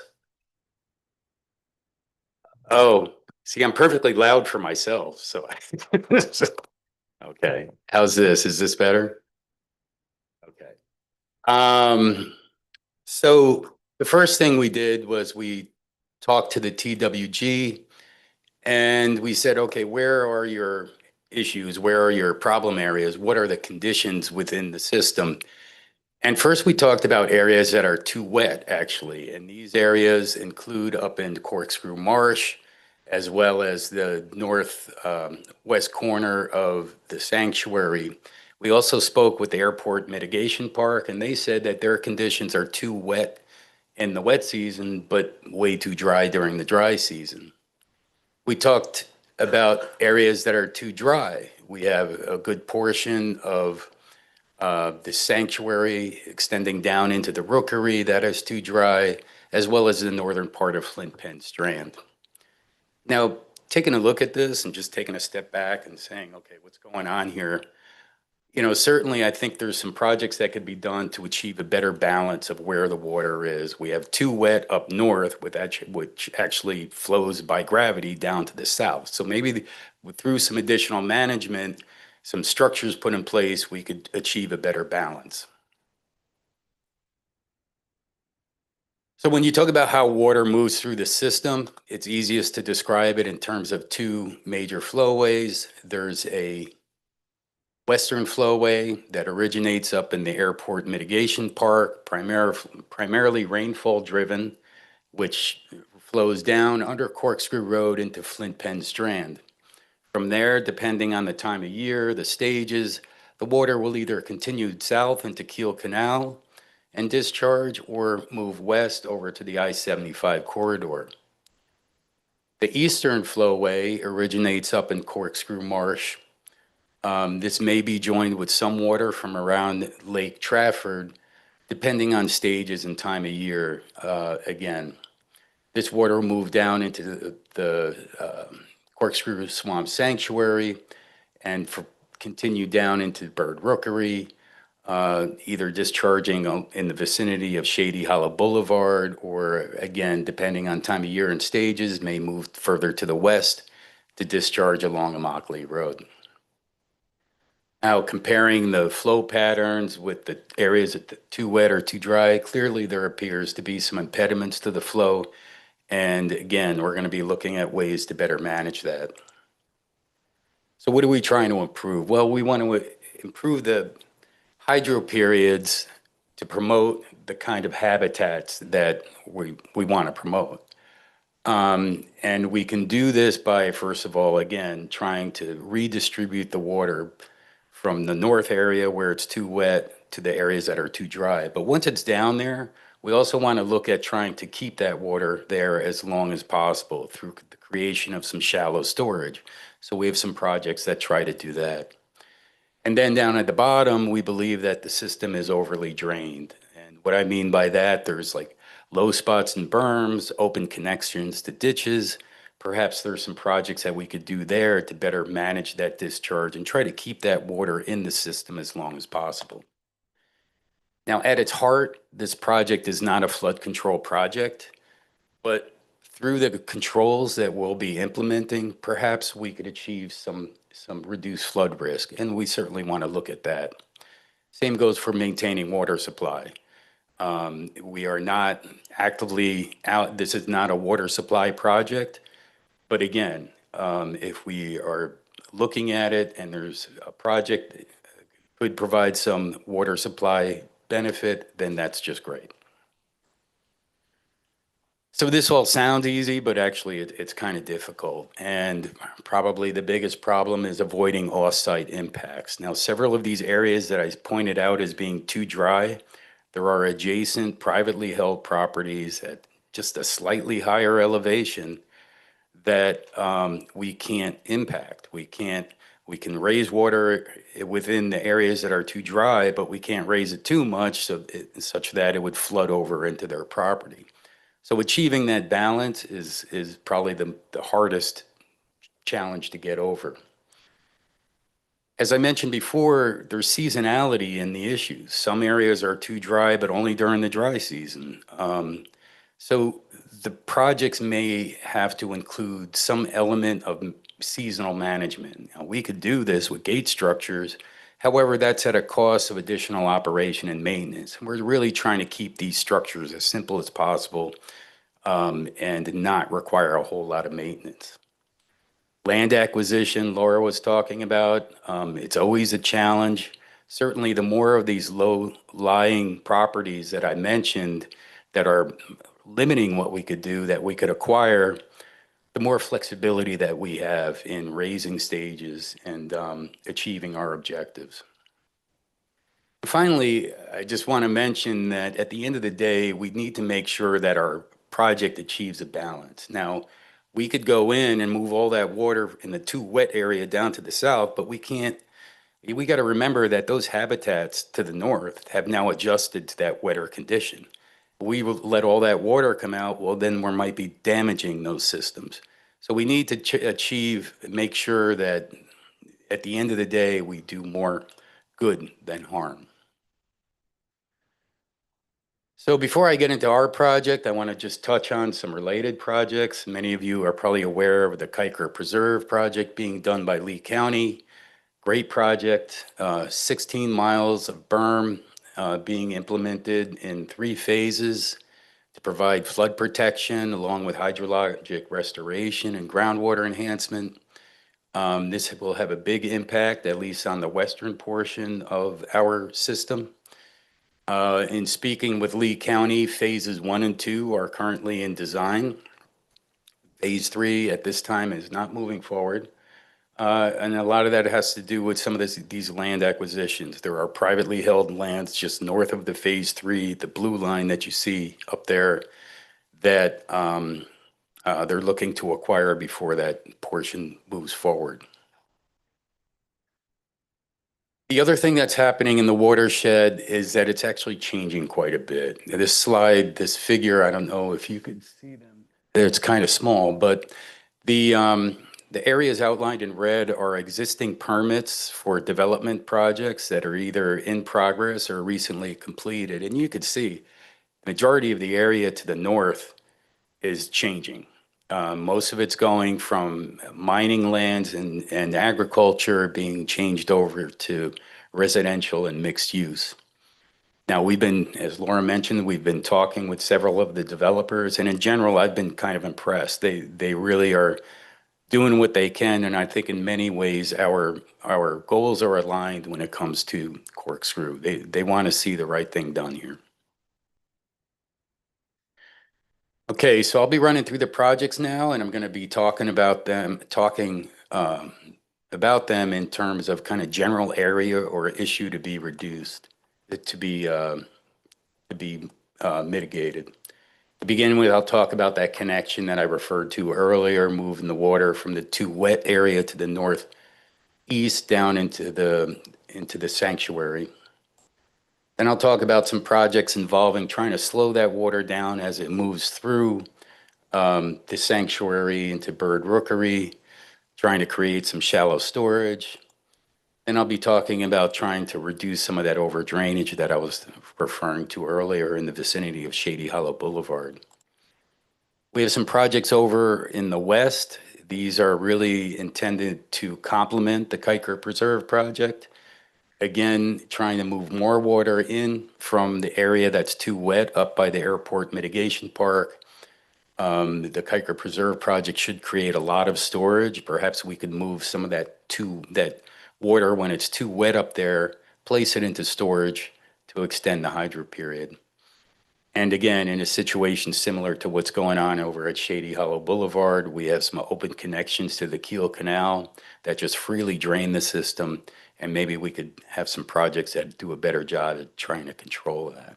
Oh, see, I'm perfectly loud for myself. So, okay. How's this? Is this better? Okay. So the first thing we did was we talked to the TWG and we said, okay, where are your issues? Where are your problem areas? What are the conditions within the system? And first we talked about areas that are too wet, actually. And these areas include up in Corkscrew Marsh, as well as the north west corner of the sanctuary. We also spoke with the Airport Mitigation Park, and they said that their conditions are too wet in the wet season, but way too dry during the dry season. We talked about areas that are too dry. We have a good portion of the sanctuary extending down into the rookery that is too dry, as well as the northern part of Flint Penn Strand. Now, taking a look at this and just taking a step back and saying, okay, what's going on here? Certainly I think there's some projects that could be done to achieve a better balance of where the water is. We have too wet up north which actually flows by gravity down to the south. So maybe through some additional management, some structures put in place, we could achieve a better balance. So when you talk about how water moves through the system, it's easiest to describe it in terms of two major flowways. There's a western flowway that originates up in the airport mitigation park, primarily rainfall driven, which flows down under Corkscrew Road into Flint Penn Strand. From there, depending on the time of year, the stages, the water will either continue south into Kiel Canal and discharge or move west over to the I-75 corridor. The eastern flowway originates up in Corkscrew Marsh. This may be joined with some water from around Lake Trafford, depending on stages and time of year. Again, this water will move down into the Corkscrew Swamp Sanctuary and continue down into Bird Rookery, either discharging in the vicinity of Shady Hollow Boulevard, or again, depending on time of year and stages, may move further to the west to discharge along Immokalee Road. Now, comparing the flow patterns with the areas that are too wet or too dry, clearly there appears to be some impediments to the flow. And again, we're going to be looking at ways to better manage that. So what are we trying to improve? Well, we want to improve the hydro periods to promote the kind of habitats that we want to promote. And we can do this by, first of all, again, trying to redistribute the water from the north area where it's too wet to the areas that are too dry. But once it's down there, we also want to look at trying to keep that water there as long as possible through the creation of some shallow storage. So we have some projects that try to do that. And then down at the bottom, we believe that the system is overly drained. And what I mean by that, there's like low spots and berms, open connections to ditches. Perhaps there's some projects that we could do there to better manage that discharge and try to keep that water in the system as long as possible. Now, at its heart, this project is not a flood control project, but through the controls that we'll be implementing, perhaps we could achieve some reduced flood risk, and we certainly want to look at that. Same goes for maintaining water supply. We are not actively out, this is not a water supply project, but again, if we are looking at it and there's a project that could provide some water supply benefit, then that's just great. So this all sounds easy, but actually it's kind of difficult. And probably the biggest problem is avoiding off-site impacts. Now, several of these areas that I pointed out as being too dry, there are adjacent privately held properties at just a slightly higher elevation that we can't impact. We can raise water within the areas that are too dry, but we can't raise it too much such that it would flood over into their property. So achieving that balance is probably the hardest challenge to get over. As I mentioned before, there's seasonality in the issues. Some areas are too dry, but only during the dry season. So the projects may have to include some element of seasonal management. Now, we could do this with gate structures. However, that's at a cost of additional operation and maintenance. We're really trying to keep these structures as simple as possible and not require a whole lot of maintenance. Land acquisition, Laura was talking about, it's always a challenge. Certainly, the more of these low-lying properties that I mentioned that are limiting what we could do, that we could acquire, the more flexibility that we have in raising stages and achieving our objectives. Finally, I just want to mention that at the end of the day, we need to make sure that our project achieves a balance. Now, we could go in and move all that water in the too wet area down to the south, but we can't. We got to remember that those habitats to the north have now adjusted to that wetter condition. We will let all that water come out, well, then we might be damaging those systems. So we need to make sure that at the end of the day, we do more good than harm. So before I get into our project, I want to just touch on some related projects. Many of you are probably aware of the Kuiker Preserve project being done by Lee County. Great project, 16 miles of berm being implemented in 3 phases to provide flood protection along with hydrologic restoration and groundwater enhancement. This will have a big impact, at least on the western portion of our system. In speaking with Lee County, phases 1 and 2 are currently in design. Phase 3 at this time is not moving forward. And a lot of that has to do with some of these land acquisitions. There are privately held lands just north of the phase 3, the blue line that you see up there, that they're looking to acquire before that portion moves forward. The other thing that's happening in the watershed is that it's actually changing quite a bit. This slide, this figure, I don't know if you could see them. It's kind of small, but the areas outlined in red are existing permits for development projects that are either in progress or recently completed. And you could see the majority of the area to the north is changing. Most of it's going from mining lands and agriculture being changed over to residential and mixed use. Now, we've been, as Laura mentioned, we've been talking with several of the developers, and in general, I've been kind of impressed. They really are doing what they can, and I think in many ways our goals are aligned when it comes to Corkscrew. They want to see the right thing done here. Okay, so I'll be running through the projects now, and I'm going to be talking about them in terms of kind of general area or issue to be reduced, to be mitigated. To begin with, I'll talk about that connection that I referred to earlier, moving the water from the too wet area to the northeast down into the sanctuary. Then I'll talk about some projects involving trying to slow that water down as it moves through the sanctuary into bird rookery, trying to create some shallow storage. And I'll be talking about trying to reduce some of that over drainage that I was referring to earlier in the vicinity of Shady Hollow Boulevard. We have some projects over in the west. These are really intended to complement the Kuiker Preserve project. Again, trying to move more water in from the area that's too wet up by the Airport Mitigation Park. The Kuiker Preserve project should create a lot of storage. Perhaps we could move some of that water when it's too wet up there, place it into storage to extend the hydro period. And again, in a situation similar to what's going on over at Shady Hollow Boulevard, we have some open connections to the Kiel Canal that just freely drain the system. And maybe we could have some projects that do a better job at trying to control that.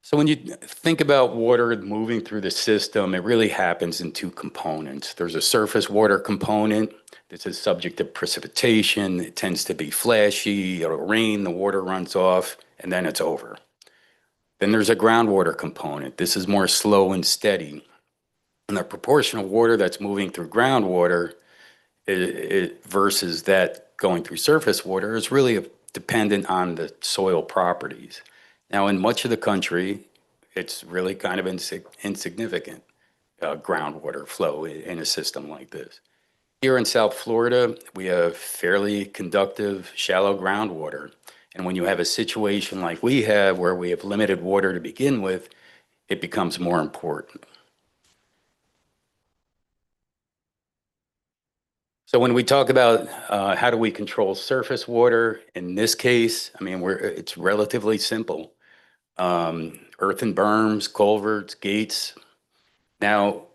So when you think about water moving through the system, it really happens in 2 components. There's a surface water component. This is subject to precipitation. It tends to be flashy. It'll rain, the water runs off, and then it's over. Then there's a groundwater component. This is more slow and steady. And the proportion of water that's moving through groundwater versus that going through surface water is really dependent on the soil properties. Now, in much of the country, it's really kind of insignificant groundwater flow in a system like this. Here in South Florida, we have fairly conductive, shallow groundwater. And when you have a situation like we have, where we have limited water to begin with, it becomes more important. So when we talk about how do we control surface water, in this case, I mean, it's relatively simple. Earthen berms, culverts, gates. Now,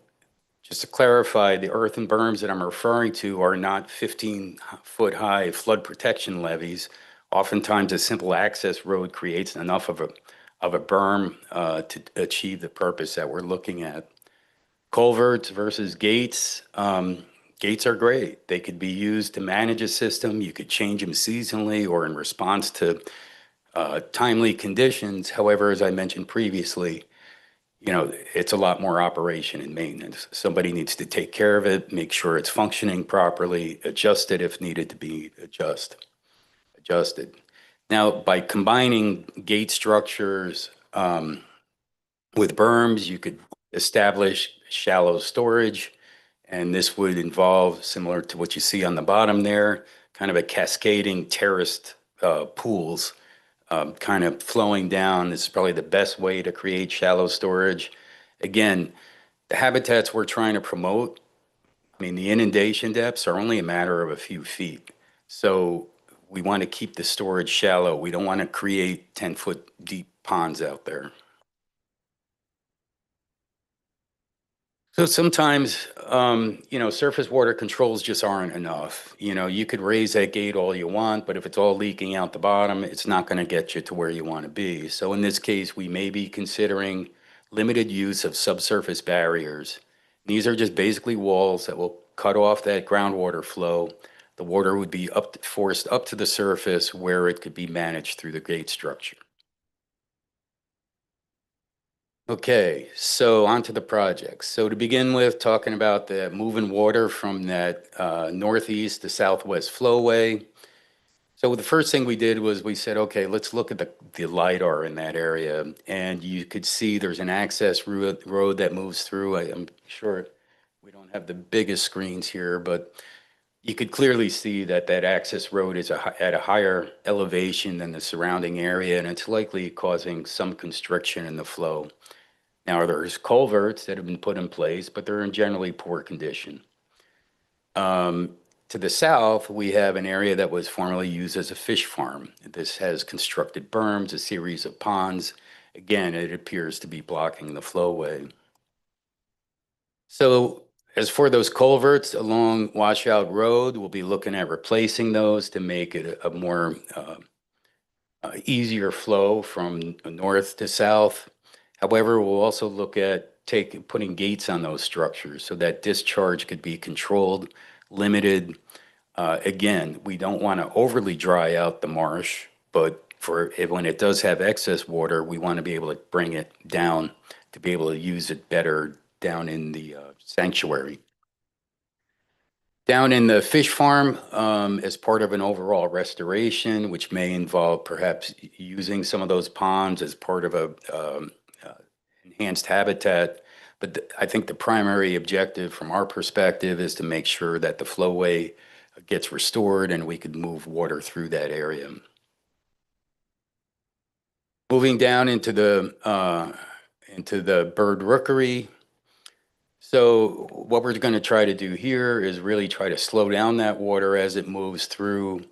just to clarify, the earthen berms that I'm referring to are not 15-foot high flood protection levees. Oftentimes, a simple access road creates enough of a berm to achieve the purpose that we're looking at. Culverts versus gates. Gates are great. They could be used to manage a system. You could change them seasonally or in response to timely conditions. However, as I mentioned previously, it's a lot more operation and maintenance. Somebody needs to take care of it, make sure it's functioning properly, adjust it if needed to be adjusted. Now, by combining gate structures with berms, you could establish shallow storage, and this would involve, similar to what you see on the bottom there, kind of a cascading terraced pools kind of flowing down. This is probably the best way to create shallow storage. Again, the habitats we're trying to promote, I mean, the inundation depths are only a matter of a few feet. So we want to keep the storage shallow. We don't want to create 10-foot deep ponds out there. So sometimes, surface water controls just aren't enough. You could raise that gate all you want, but if it's all leaking out the bottom, it's not going to get you to where you want to be. So in this case, we may be considering limited use of subsurface barriers. These are just basically walls that will cut off that groundwater flow. The water would be forced up to the surface where it could be managed through the gate structure. Okay, so on to the project. So to begin with, talking about the moving water from that northeast to southwest flowway. So the first thing we did was we said, okay, let's look at the LiDAR in that area. And you could see there's an access road that moves through. I'm sure we don't have the biggest screens here, but you could clearly see that that access road is at a higher elevation than the surrounding area, and it's likely causing some constriction in the flow. Now, there's culverts that have been put in place, but they're in generally poor condition. To the south, we have an area that was formerly used as a fish farm. This has constructed berms, a series of ponds. Again, it appears to be blocking the flowway. So as for those culverts along Washout Road, we'll be looking at replacing those to make it a more easier flow from north to south. However, we'll also look at putting gates on those structures so that discharge could be controlled, limited. Again, we don't want to overly dry out the marsh, but when it does have excess water, we want to be able to bring it down to be able to use it better down in the sanctuary. Down in the fish farm, as part of an overall restoration, which may involve perhaps using some of those ponds as part of a enhanced habitat. But I think the primary objective from our perspective is to make sure that the flowway gets restored and we could move water through that area. Moving down into the bird rookery. So what we're going to try to do here is really try to slow down that water as it moves through.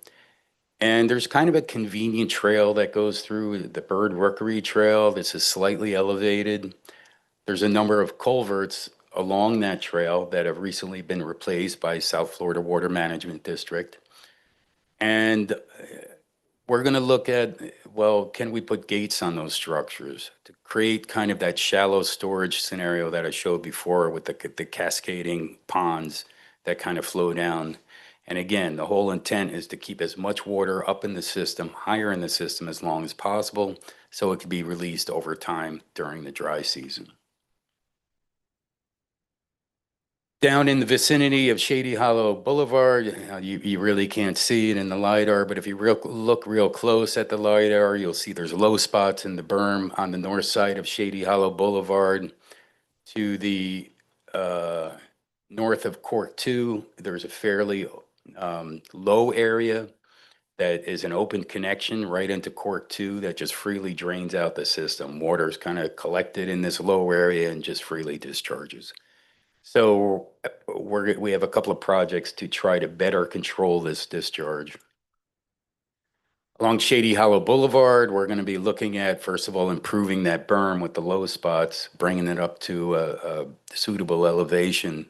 And there's kind of a convenient trail that goes through the bird rookery trail. This is slightly elevated. There's a number of culverts along that trail that have recently been replaced by South Florida Water Management District. And we're going to look at, well, can we put gates on those structures to create kind of that shallow storage scenario that I showed before with the cascading ponds that kind of flow down. And again, the whole intent is to keep as much water up in the system, higher in the system as long as possible, so it can be released over time during the dry season. Down in the vicinity of Shady Hollow Boulevard, you really can't see it in the LiDAR, but if you look real close at the LiDAR, you'll see there's low spots in the berm on the north side of Shady Hollow Boulevard. To the north of Court 2, there's a fairly low area that is an open connection right into Court 2 that just freely drains out the system. Water is kind of collected in this low area and just freely discharges. So we have a couple of projects to try to better control this discharge. Along Shady Hollow Boulevard, we're going to be looking at, first of all, improving that berm with the low spots, bringing it up to a suitable elevation.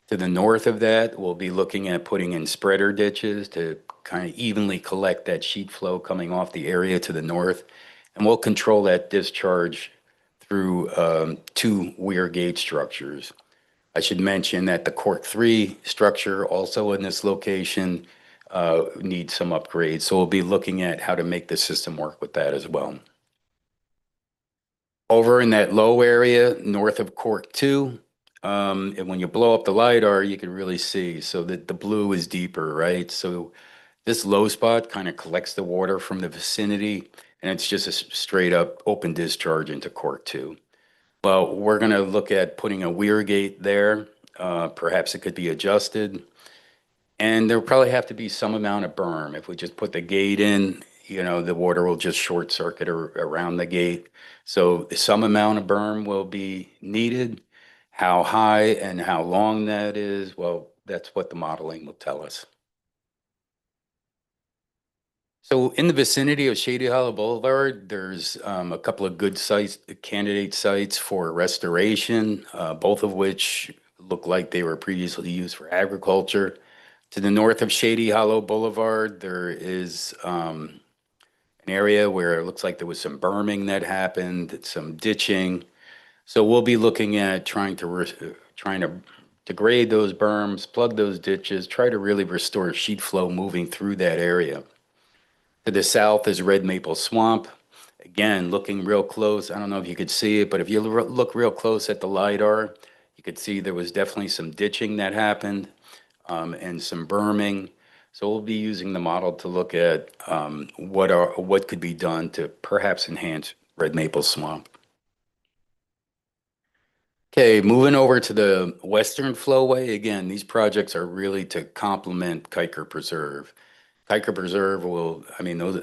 To the north of that, we'll be looking at putting in spreader ditches to kind of evenly collect that sheet flow coming off the area to the north. And we'll control that discharge through 2 weir gate structures. I should mention that the Court 3 structure, also in this location, needs some upgrades. So we'll be looking at how to make the system work with that as well. Over in that low area north of Cork 2, and when you blow up the LiDAR, you can really see. So that the blue is deeper, right? So this low spot kind of collects the water from the vicinity, and it's just a straight up open discharge into Cork 2. Well, we're going to look at putting a weir gate there. Perhaps it could be adjusted. And there'll probably have to be some amount of berm. If we just put the gate in, the water will just short circuit around the gate. So some amount of berm will be needed. How high and how long that is, well, that's what the modeling will tell us. So in the vicinity of Shady Hollow Boulevard, there's a couple of good sites, candidate sites for restoration, both of which look like they were previously used for agriculture. To the north of Shady Hollow Boulevard, there is an area where it looks like there was some berming that happened, some ditching. So we'll be looking at trying to degrade those berms, plug those ditches, try to really restore sheet flow moving through that area. To the south is Red Maple Swamp. Again, looking real close. I don't know if you could see it, but if you look real close at the LiDAR, you could see there was definitely some ditching that happened and some berming. So we'll be using the model to look at what could be done to perhaps enhance Red Maple Swamp. Okay, moving over to the western flowway. Again, these projects are really to complement Kuiper Preserve. Kuiper Preserve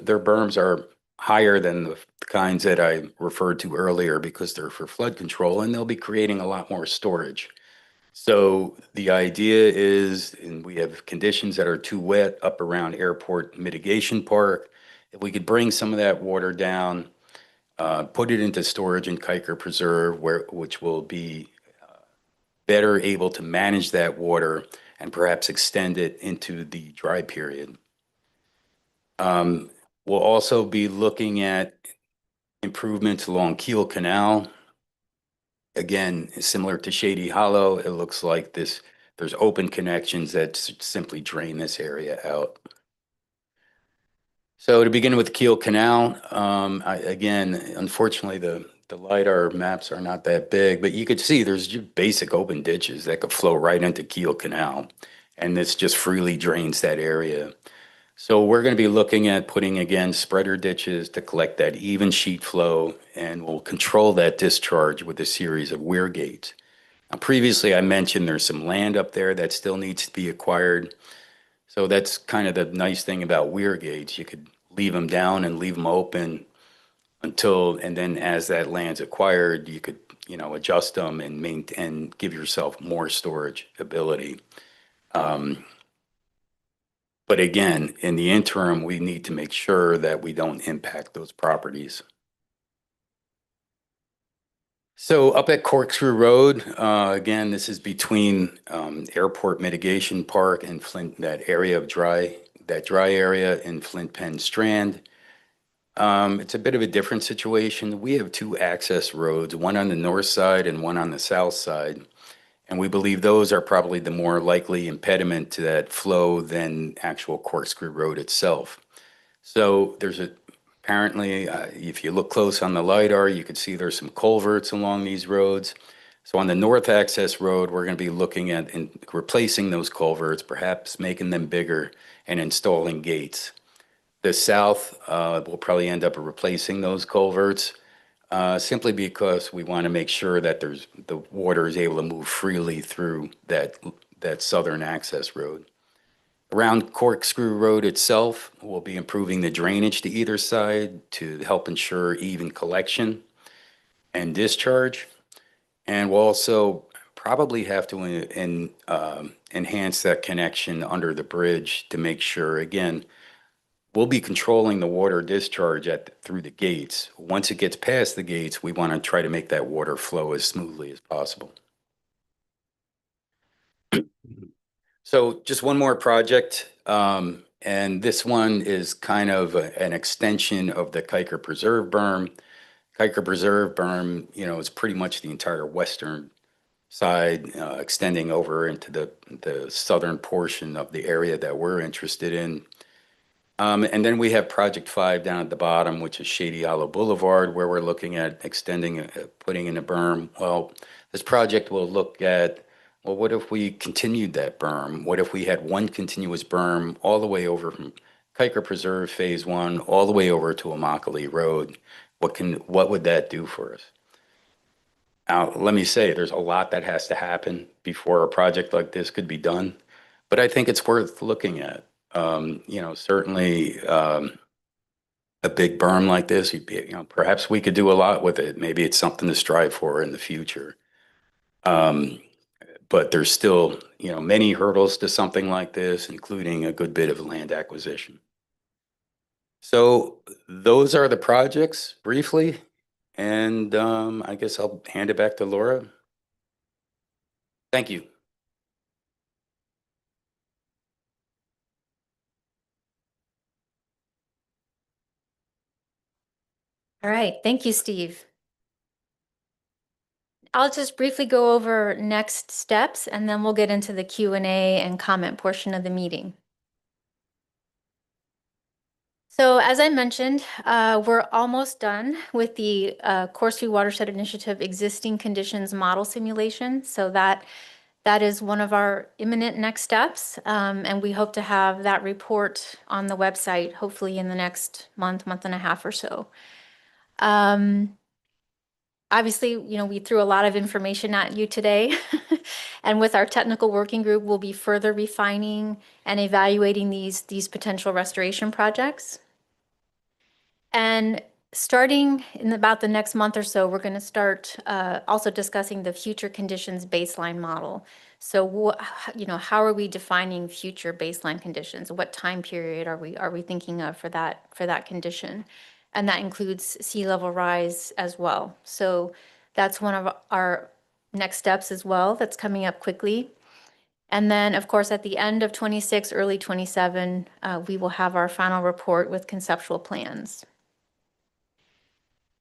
their berms are higher than the kinds that I referred to earlier because they're for flood control, and they'll be creating a lot more storage. So the idea is, and we have conditions that are too wet up around Airport Mitigation Park. If we could bring some of that water down, put it into storage in Kuiper Preserve, which will be better able to manage that water and perhaps extend it into the dry period. We'll also be looking at improvements along Kiel Canal. Again, similar to Shady Hollow, it looks like there's open connections that simply drain this area out. So to begin with Kiel Canal, again, unfortunately, the LiDAR maps are not that big, but you could see there's just basic open ditches that could flow right into Kiel Canal, and this just freely drains that area. So we're going to be looking at putting, again, spreader ditches to collect that even sheet flow, and we'll control that discharge with a series of weir gates. Now, previously, I mentioned there's some land up there that still needs to be acquired. So that's kind of the nice thing about weir gates. You could leave them down and leave them open and then as that land's acquired, you could, adjust them and give yourself more storage ability. But again, in the interim, we need to make sure that we don't impact those properties. So up at Corkscrew Road, again, this is between Airport Mitigation Park and Flint, that dry area in Flint Penn Strand. It's a bit of a different situation. We have two access roads, one on the north side and one on the south side. And we believe those are probably the more likely impediment to that flow than actual Corkscrew Road itself. So apparently, if you look close on the LiDAR, you can see there's some culverts along these roads. So on the north access road, we're going to be looking at replacing those culverts, perhaps making them bigger and installing gates. The south, we'll probably end up replacing those culverts. Simply because we want to make sure that the water is able to move freely through that southern access road. Around Corkscrew Road itself, we'll be improving the drainage to either side to help ensure even collection and discharge. And we'll also probably have to enhance that connection under the bridge to make sure, again, we'll be controlling the water discharge through the gates. Once it gets past the gates, we want to try to make that water flow as smoothly as possible. So just one more project, and this one is kind of an extension of the Kuiper Preserve berm. Kuiper Preserve berm, is pretty much the entire western side, extending over into the southern portion of the area that we're interested in. And then we have Project 5 down at the bottom, which is Shady Hollow Boulevard, where we're looking at extending, putting in a berm. Well, this project will look at, well, what if we continued that berm? What if we had one continuous berm all the way over from Kuiper Preserve Phase 1 all the way over to Immokalee Road? What would that do for us? Now, let me say, there's a lot that has to happen before a project like this could be done, but I think it's worth looking at. Certainly, a big berm like this, perhaps we could do a lot with it. Maybe it's something to strive for in the future. Um, but there's still, many hurdles to something like this, including a good bit of land acquisition. So those are the projects briefly, and I guess I'll hand it back to Laura. Thank you. All right, thank you, Steve. I'll just briefly go over next steps and then we'll get into the Q&A and comment portion of the meeting. So as I mentioned, we're almost done with the Corkscrew Watershed Initiative existing conditions model simulation. So that is one of our imminent next steps. And we hope to have that report on the website, hopefully in the next month and a half or so. Obviously, we threw a lot of information at you today. And with our technical working group, we'll be further refining and evaluating these potential restoration projects. And starting in about the next month or so, we're going to start also discussing the future conditions baseline model. So, how are we defining future baseline conditions? What time period are we thinking of for that condition? And that includes sea level rise as well. So that's one of our next steps as well. That's coming up quickly. And then, of course, at the end of 26, early 27, we will have our final report with conceptual plans.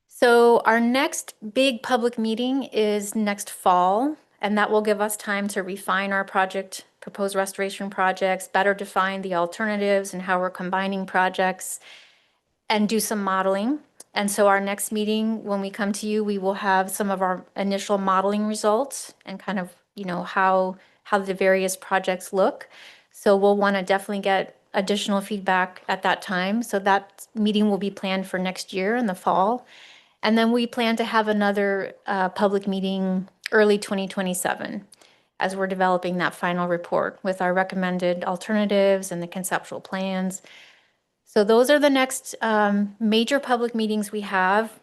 So our next big public meeting is next fall, and that will give us time to refine our proposed restoration projects, better define the alternatives and how we're combining projects, and do some modeling. And so our next meeting, when we come to you, we will have some of our initial modeling results and kind of, how the various projects look. So we'll want to definitely get additional feedback at that time. So that meeting will be planned for next year in the fall. And then we plan to have another public meeting early 2027 as we're developing that final report with our recommended alternatives and the conceptual plans. So those are the next major public meetings we have.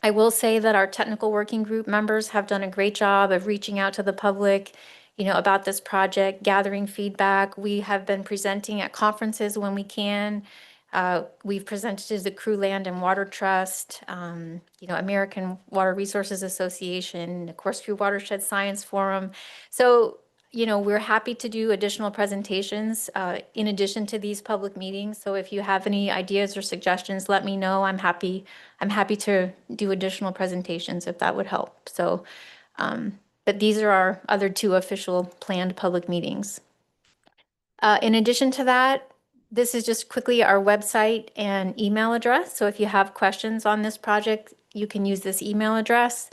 I will say that our technical working group members have done a great job of reaching out to the public, about this project, gathering feedback. We have been presenting at conferences when we can. We've presented to the Crew Land and Water Trust, American Water Resources Association, the Corkscrew Watershed Science Forum. So, we're happy to do additional presentations in addition to these public meetings. So if you have any ideas or suggestions, let me know. I'm happy to do additional presentations if that would help. So, but these are our other two official planned public meetings. In addition to that, this is just quickly our website and email address. So if you have questions on this project, you can use this email address.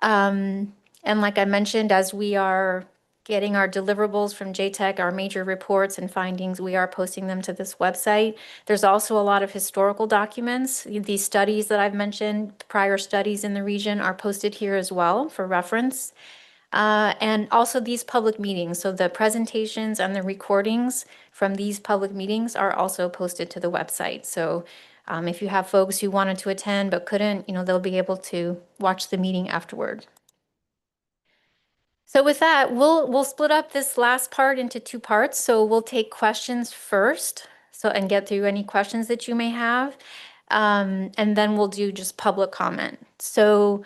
And like I mentioned, as we are getting our deliverables from JTEC, our major reports and findings, we are posting them to this website. There's also a lot of historical documents. These studies that I've mentioned, prior studies in the region, are posted here as well for reference. And also these public meetings. So the presentations and the recordings from these public meetings are also posted to the website. So if you have folks who wanted to attend but couldn't, they'll be able to watch the meeting afterward. So with that, we'll split up this last part into two parts. So we'll take questions first, and get through any questions that you may have. And then we'll do just public comment. So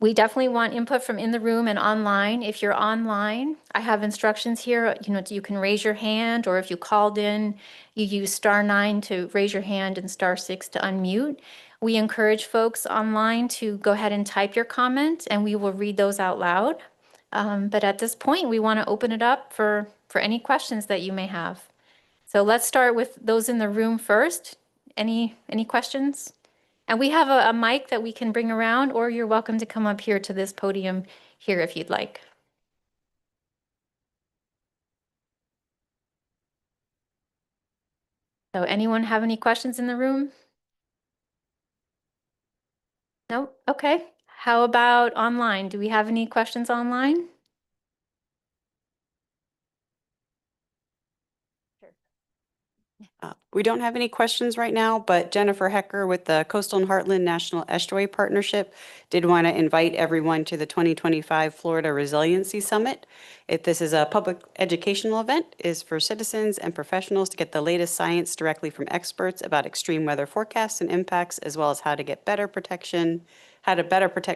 we definitely want input from in the room and online. If you're online, I have instructions here. You can raise your hand, or if you called in, you use *9 to raise your hand and *6 to unmute. We encourage folks online to go ahead and type your comment, and we will read those out loud. But at this point, we want to open it up for any questions that you may have. So let's start with those in the room first. Any questions? And we have a mic that we can bring around, or you're welcome to come up here to this podium here if you'd like. So anyone have any questions in the room? No? Okay. How about online? Do we have any questions online? We don't have any questions right now, but Jennifer Hecker with the Coastal and Heartland National Estuary Partnership did want to invite everyone to the 2025 Florida Resiliency Summit. If this is a public educational event, is for citizens and professionals to get the latest science directly from experts about extreme weather forecasts and impacts, as well as how to better protect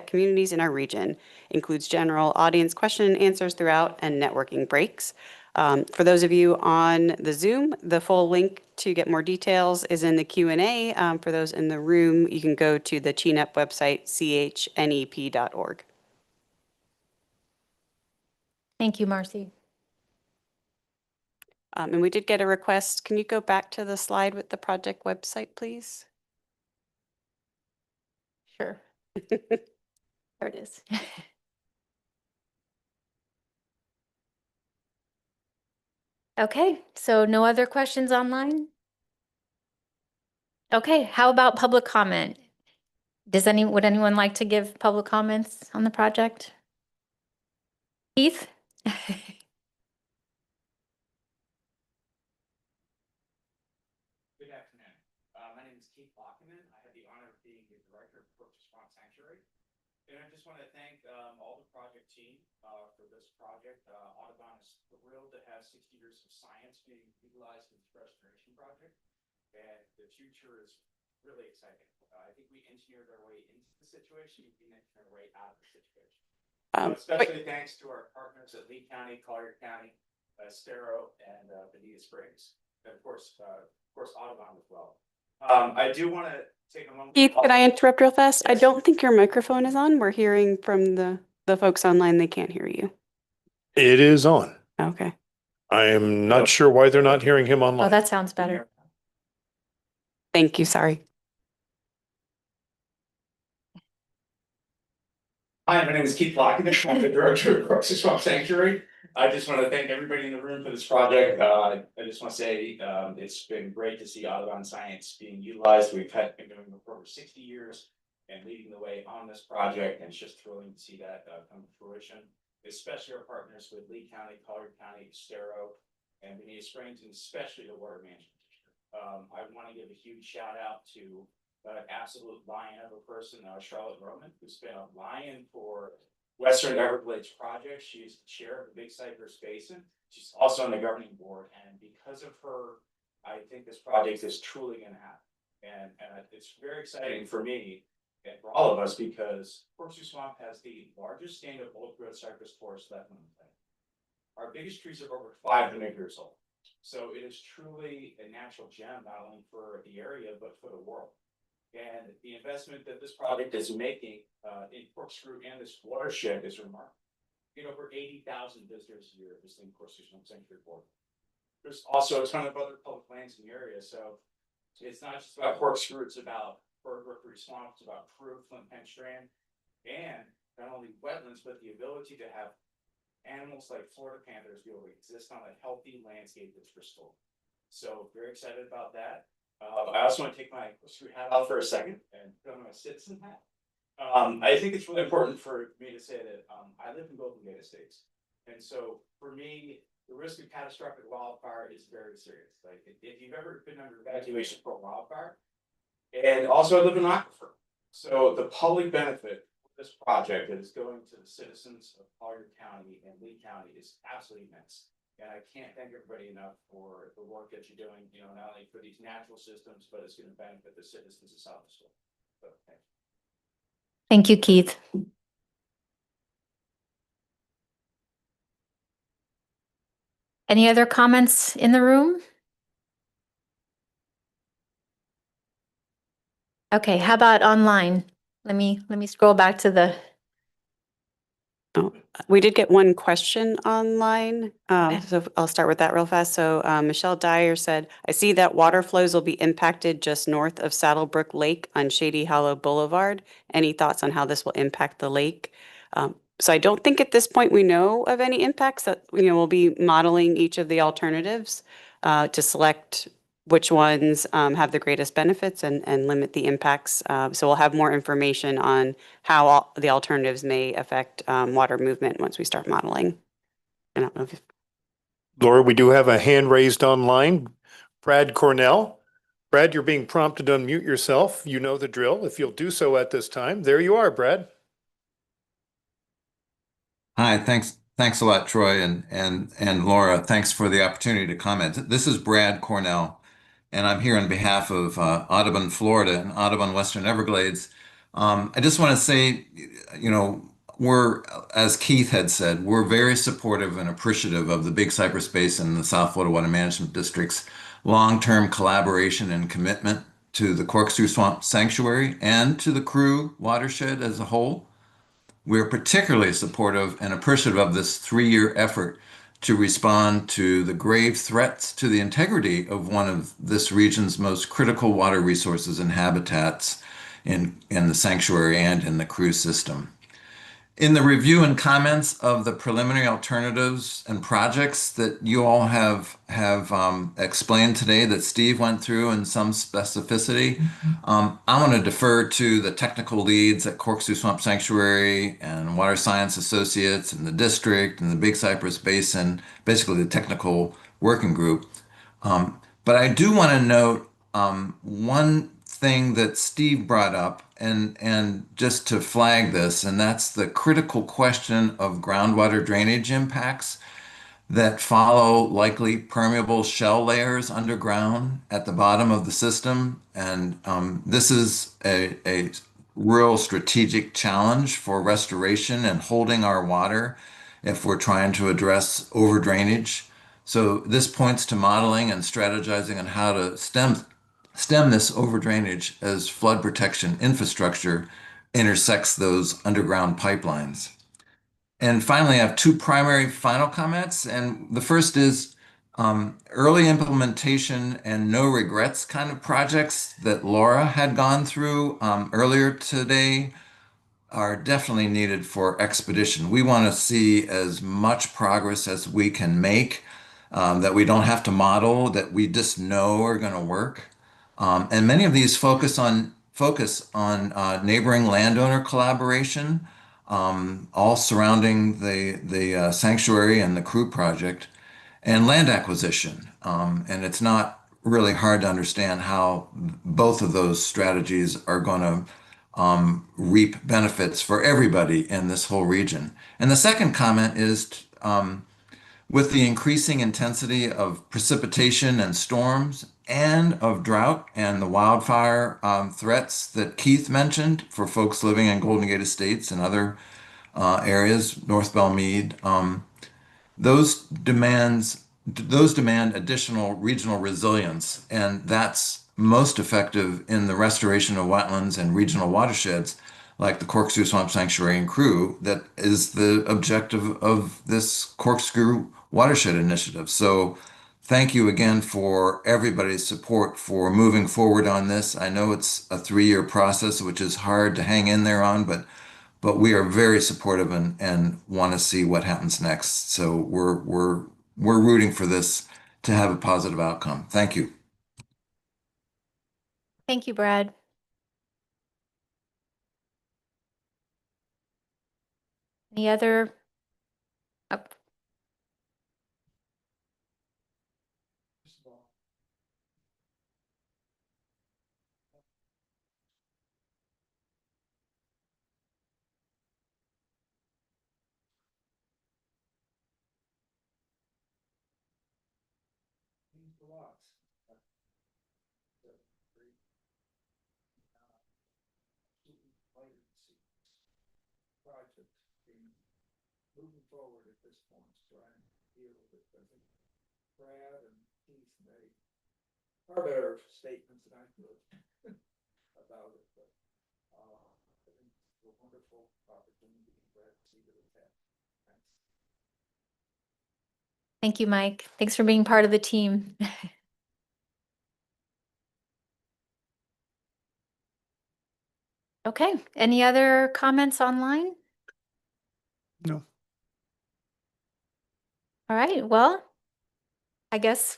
communities in our region. Includes general audience question and answers throughout and networking breaks. For those of you on the Zoom, the full link to get more details is in the Q&A. For those in the room, you can go to the CHNEP website, chnep.org. Thank you, Marcy. And we did get a request. Can you go back to the slide with the project website, please? Sure. There it is. Okay, so no other questions online? Okay, how about public comment? Would anyone like to give public comments on the project? Keith? Good afternoon. My name is Keith Lockman. I have the honor of being the director of Corkscrew Sanctuary. And I just want to thank all the project team for this project. Audubon is thrilled to have 60 years of science being utilized in this restoration project. And the future is really exciting. I think we engineered our way into the situation. We can engineer our way out of the situation. Especially thanks to our partners at Lee County, Collier County, Estero, and Bonita Springs. And of course, Audubon as well. I do want to take a moment. Keith, can I interrupt real fast? I don't think your microphone is on. We're hearing from the folks online. They can't hear you. It is on. Okay. I'm not sure why they're not hearing him Oh, online. that sounds better. Thank you. Sorry. Hi, my name is Keith Lockman. I'm the director of Corkscrew Sanctuary. I just want to thank everybody in the room for this project. I just want to say it's been great to see Audubon science being utilized. We've been doing it for over 60 years and leading the way on this project, and it's just thrilling to see that come to fruition. Especially our partners with Lee County, Collier County, Estero, and Bonita Springs, and especially the water management district. I want to give a huge shout out to absolute lion of a person, Charlotte Roman, who's been a lion for Western Everglades project. She's the chair of the Big Cypress Basin. She's also on the governing board, and because of her, I think this project is truly going to happen. And it's very exciting for me and for all of us because Corkscrew Swamp has the largest stand of old growth cypress forest left on the planet. Our biggest trees are over 500 years old, so it is truly a natural gem not only for the area but for the world. And the investment that this project is making in Corkscrew and this watershed is remarkable. We get over 80,000 visitors a year visiting Corkscrew Swamp Sanctuary Board. There's also a ton of other public lands in the area, so it's not just about Corkscrew, it's about Bird Rookery Swamp, it's about Peru, Flint Penn Strand, and not only wetlands, but the ability to have animals like Florida panthers be able to exist on a healthy landscape that's restored. So very excited about that. I also want to take my Corkscrew hat off for a second and put on my citizen hat. I think it's really important for me to say that I live in both Gate Estates. And so for me, the risk of catastrophic wildfire is very serious. Like if you've ever been under evacuation for a wildfire, and also I live in Aquifer. So the public benefit of this project that is going to the citizens of Collier County and Lee County is absolutely immense. And I can't thank everybody enough for the work that you're doing, you know, not only for these natural systems, but it's going to benefit the citizens of South Shore. So thank you. Thank you, Keith. Any other comments in the room? Okay, how about online? Let me scroll back to the Oh, we did get one question online. Okay. So I'll start with that real fast. So Michelle Dyer said, I see that water flows will be impacted just north of Saddlebrook Lake on Shady Hollow Boulevard. Any thoughts on how this will impact the lake? So I don't think at this point we know of any impacts that, we'll be modeling each of the alternatives to select which ones have the greatest benefits and limit the impacts. So we'll have more information on how all the alternatives may affect water movement once we start modeling. I don't know if, Laura, we do have a hand raised online. Brad Cornell. Brad, you're being prompted to unmute yourself. You know the drill. If you'll do so at this time. There you are, Brad. Hi, thanks a lot, Troy and Laura. Thanks for the opportunity to comment. This is Brad Cornell, and I'm here on behalf of Audubon, Florida, and Audubon Western Everglades. I just want to say, we're, as Keith had said, we're very supportive and appreciative of the Big Cypress Basin and the South Florida Water Management District's long-term collaboration and commitment to the Corkscrew Swamp Sanctuary and to the Crew watershed as a whole. We're particularly supportive and appreciative of this 3-year effort to respond to the grave threats to the integrity of one of this region's most critical water resources and habitats in the sanctuary and in the Crew system. In the review and comments of the preliminary alternatives and projects that you all have explained today, that Steve went through in some specificity, I want to defer to the technical leads at Corkscrew Swamp Sanctuary and Water Science Associates and the district and the Big Cypress Basin, basically the technical working group. But I do want to note one thing that Steve brought up, and just to flag this, and that's the critical question of groundwater drainage impacts that follow likely permeable shell layers underground at the bottom of the system. And this is a real strategic challenge for restoration and holding our water if we're trying to address over drainage. So this points to modeling and strategizing on how to stem this over drainage as flood protection infrastructure intersects those underground pipelines. And finally, I have two primary final comments. And the first is early implementation and no regrets kind of projects that Laura had gone through earlier today are definitely needed for expedition. We want to see as much progress as we can make that we don't have to model, that we just know are going to work. And many of these focus on neighboring landowner collaboration, all surrounding the sanctuary and the Crew project, and land acquisition. And it's not really hard to understand how both of those strategies are going to reap benefits for everybody in this whole region. And the second comment is with the increasing intensity of precipitation and storms and of drought and the wildfire threats that Keith mentioned for folks living in Golden Gate Estates and other areas, North Belmead, those demand additional regional resilience, and that's most effective in the restoration of wetlands and regional watersheds like the Corkscrew Swamp Sanctuary and Crew. That is the objective of this Corkscrew Watershed Initiative. So thank you again for everybody's support for moving forward on this. I know it's a 3-year process, which is hard to hang in there on, but we are very supportive and want to see what happens next. So we're rooting for this to have a positive outcome. Thank you. Thank you, Brad. Any other? Oh, moving forward at this point, trying to deal with it. I think Brad and Keith made far better statements than I could about it, but I think a wonderful opportunity. Glad to see that it's happening. Thanks. Thank you, Mike. Thanks for being part of the team. Okay, any other comments online? No. All right, well, I guess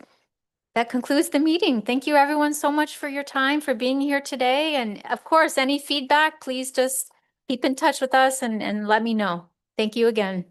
that concludes the meeting. Thank you everyone so much for your time, for being here today. And of course, any feedback, please just keep in touch with us and let me know. Thank you again.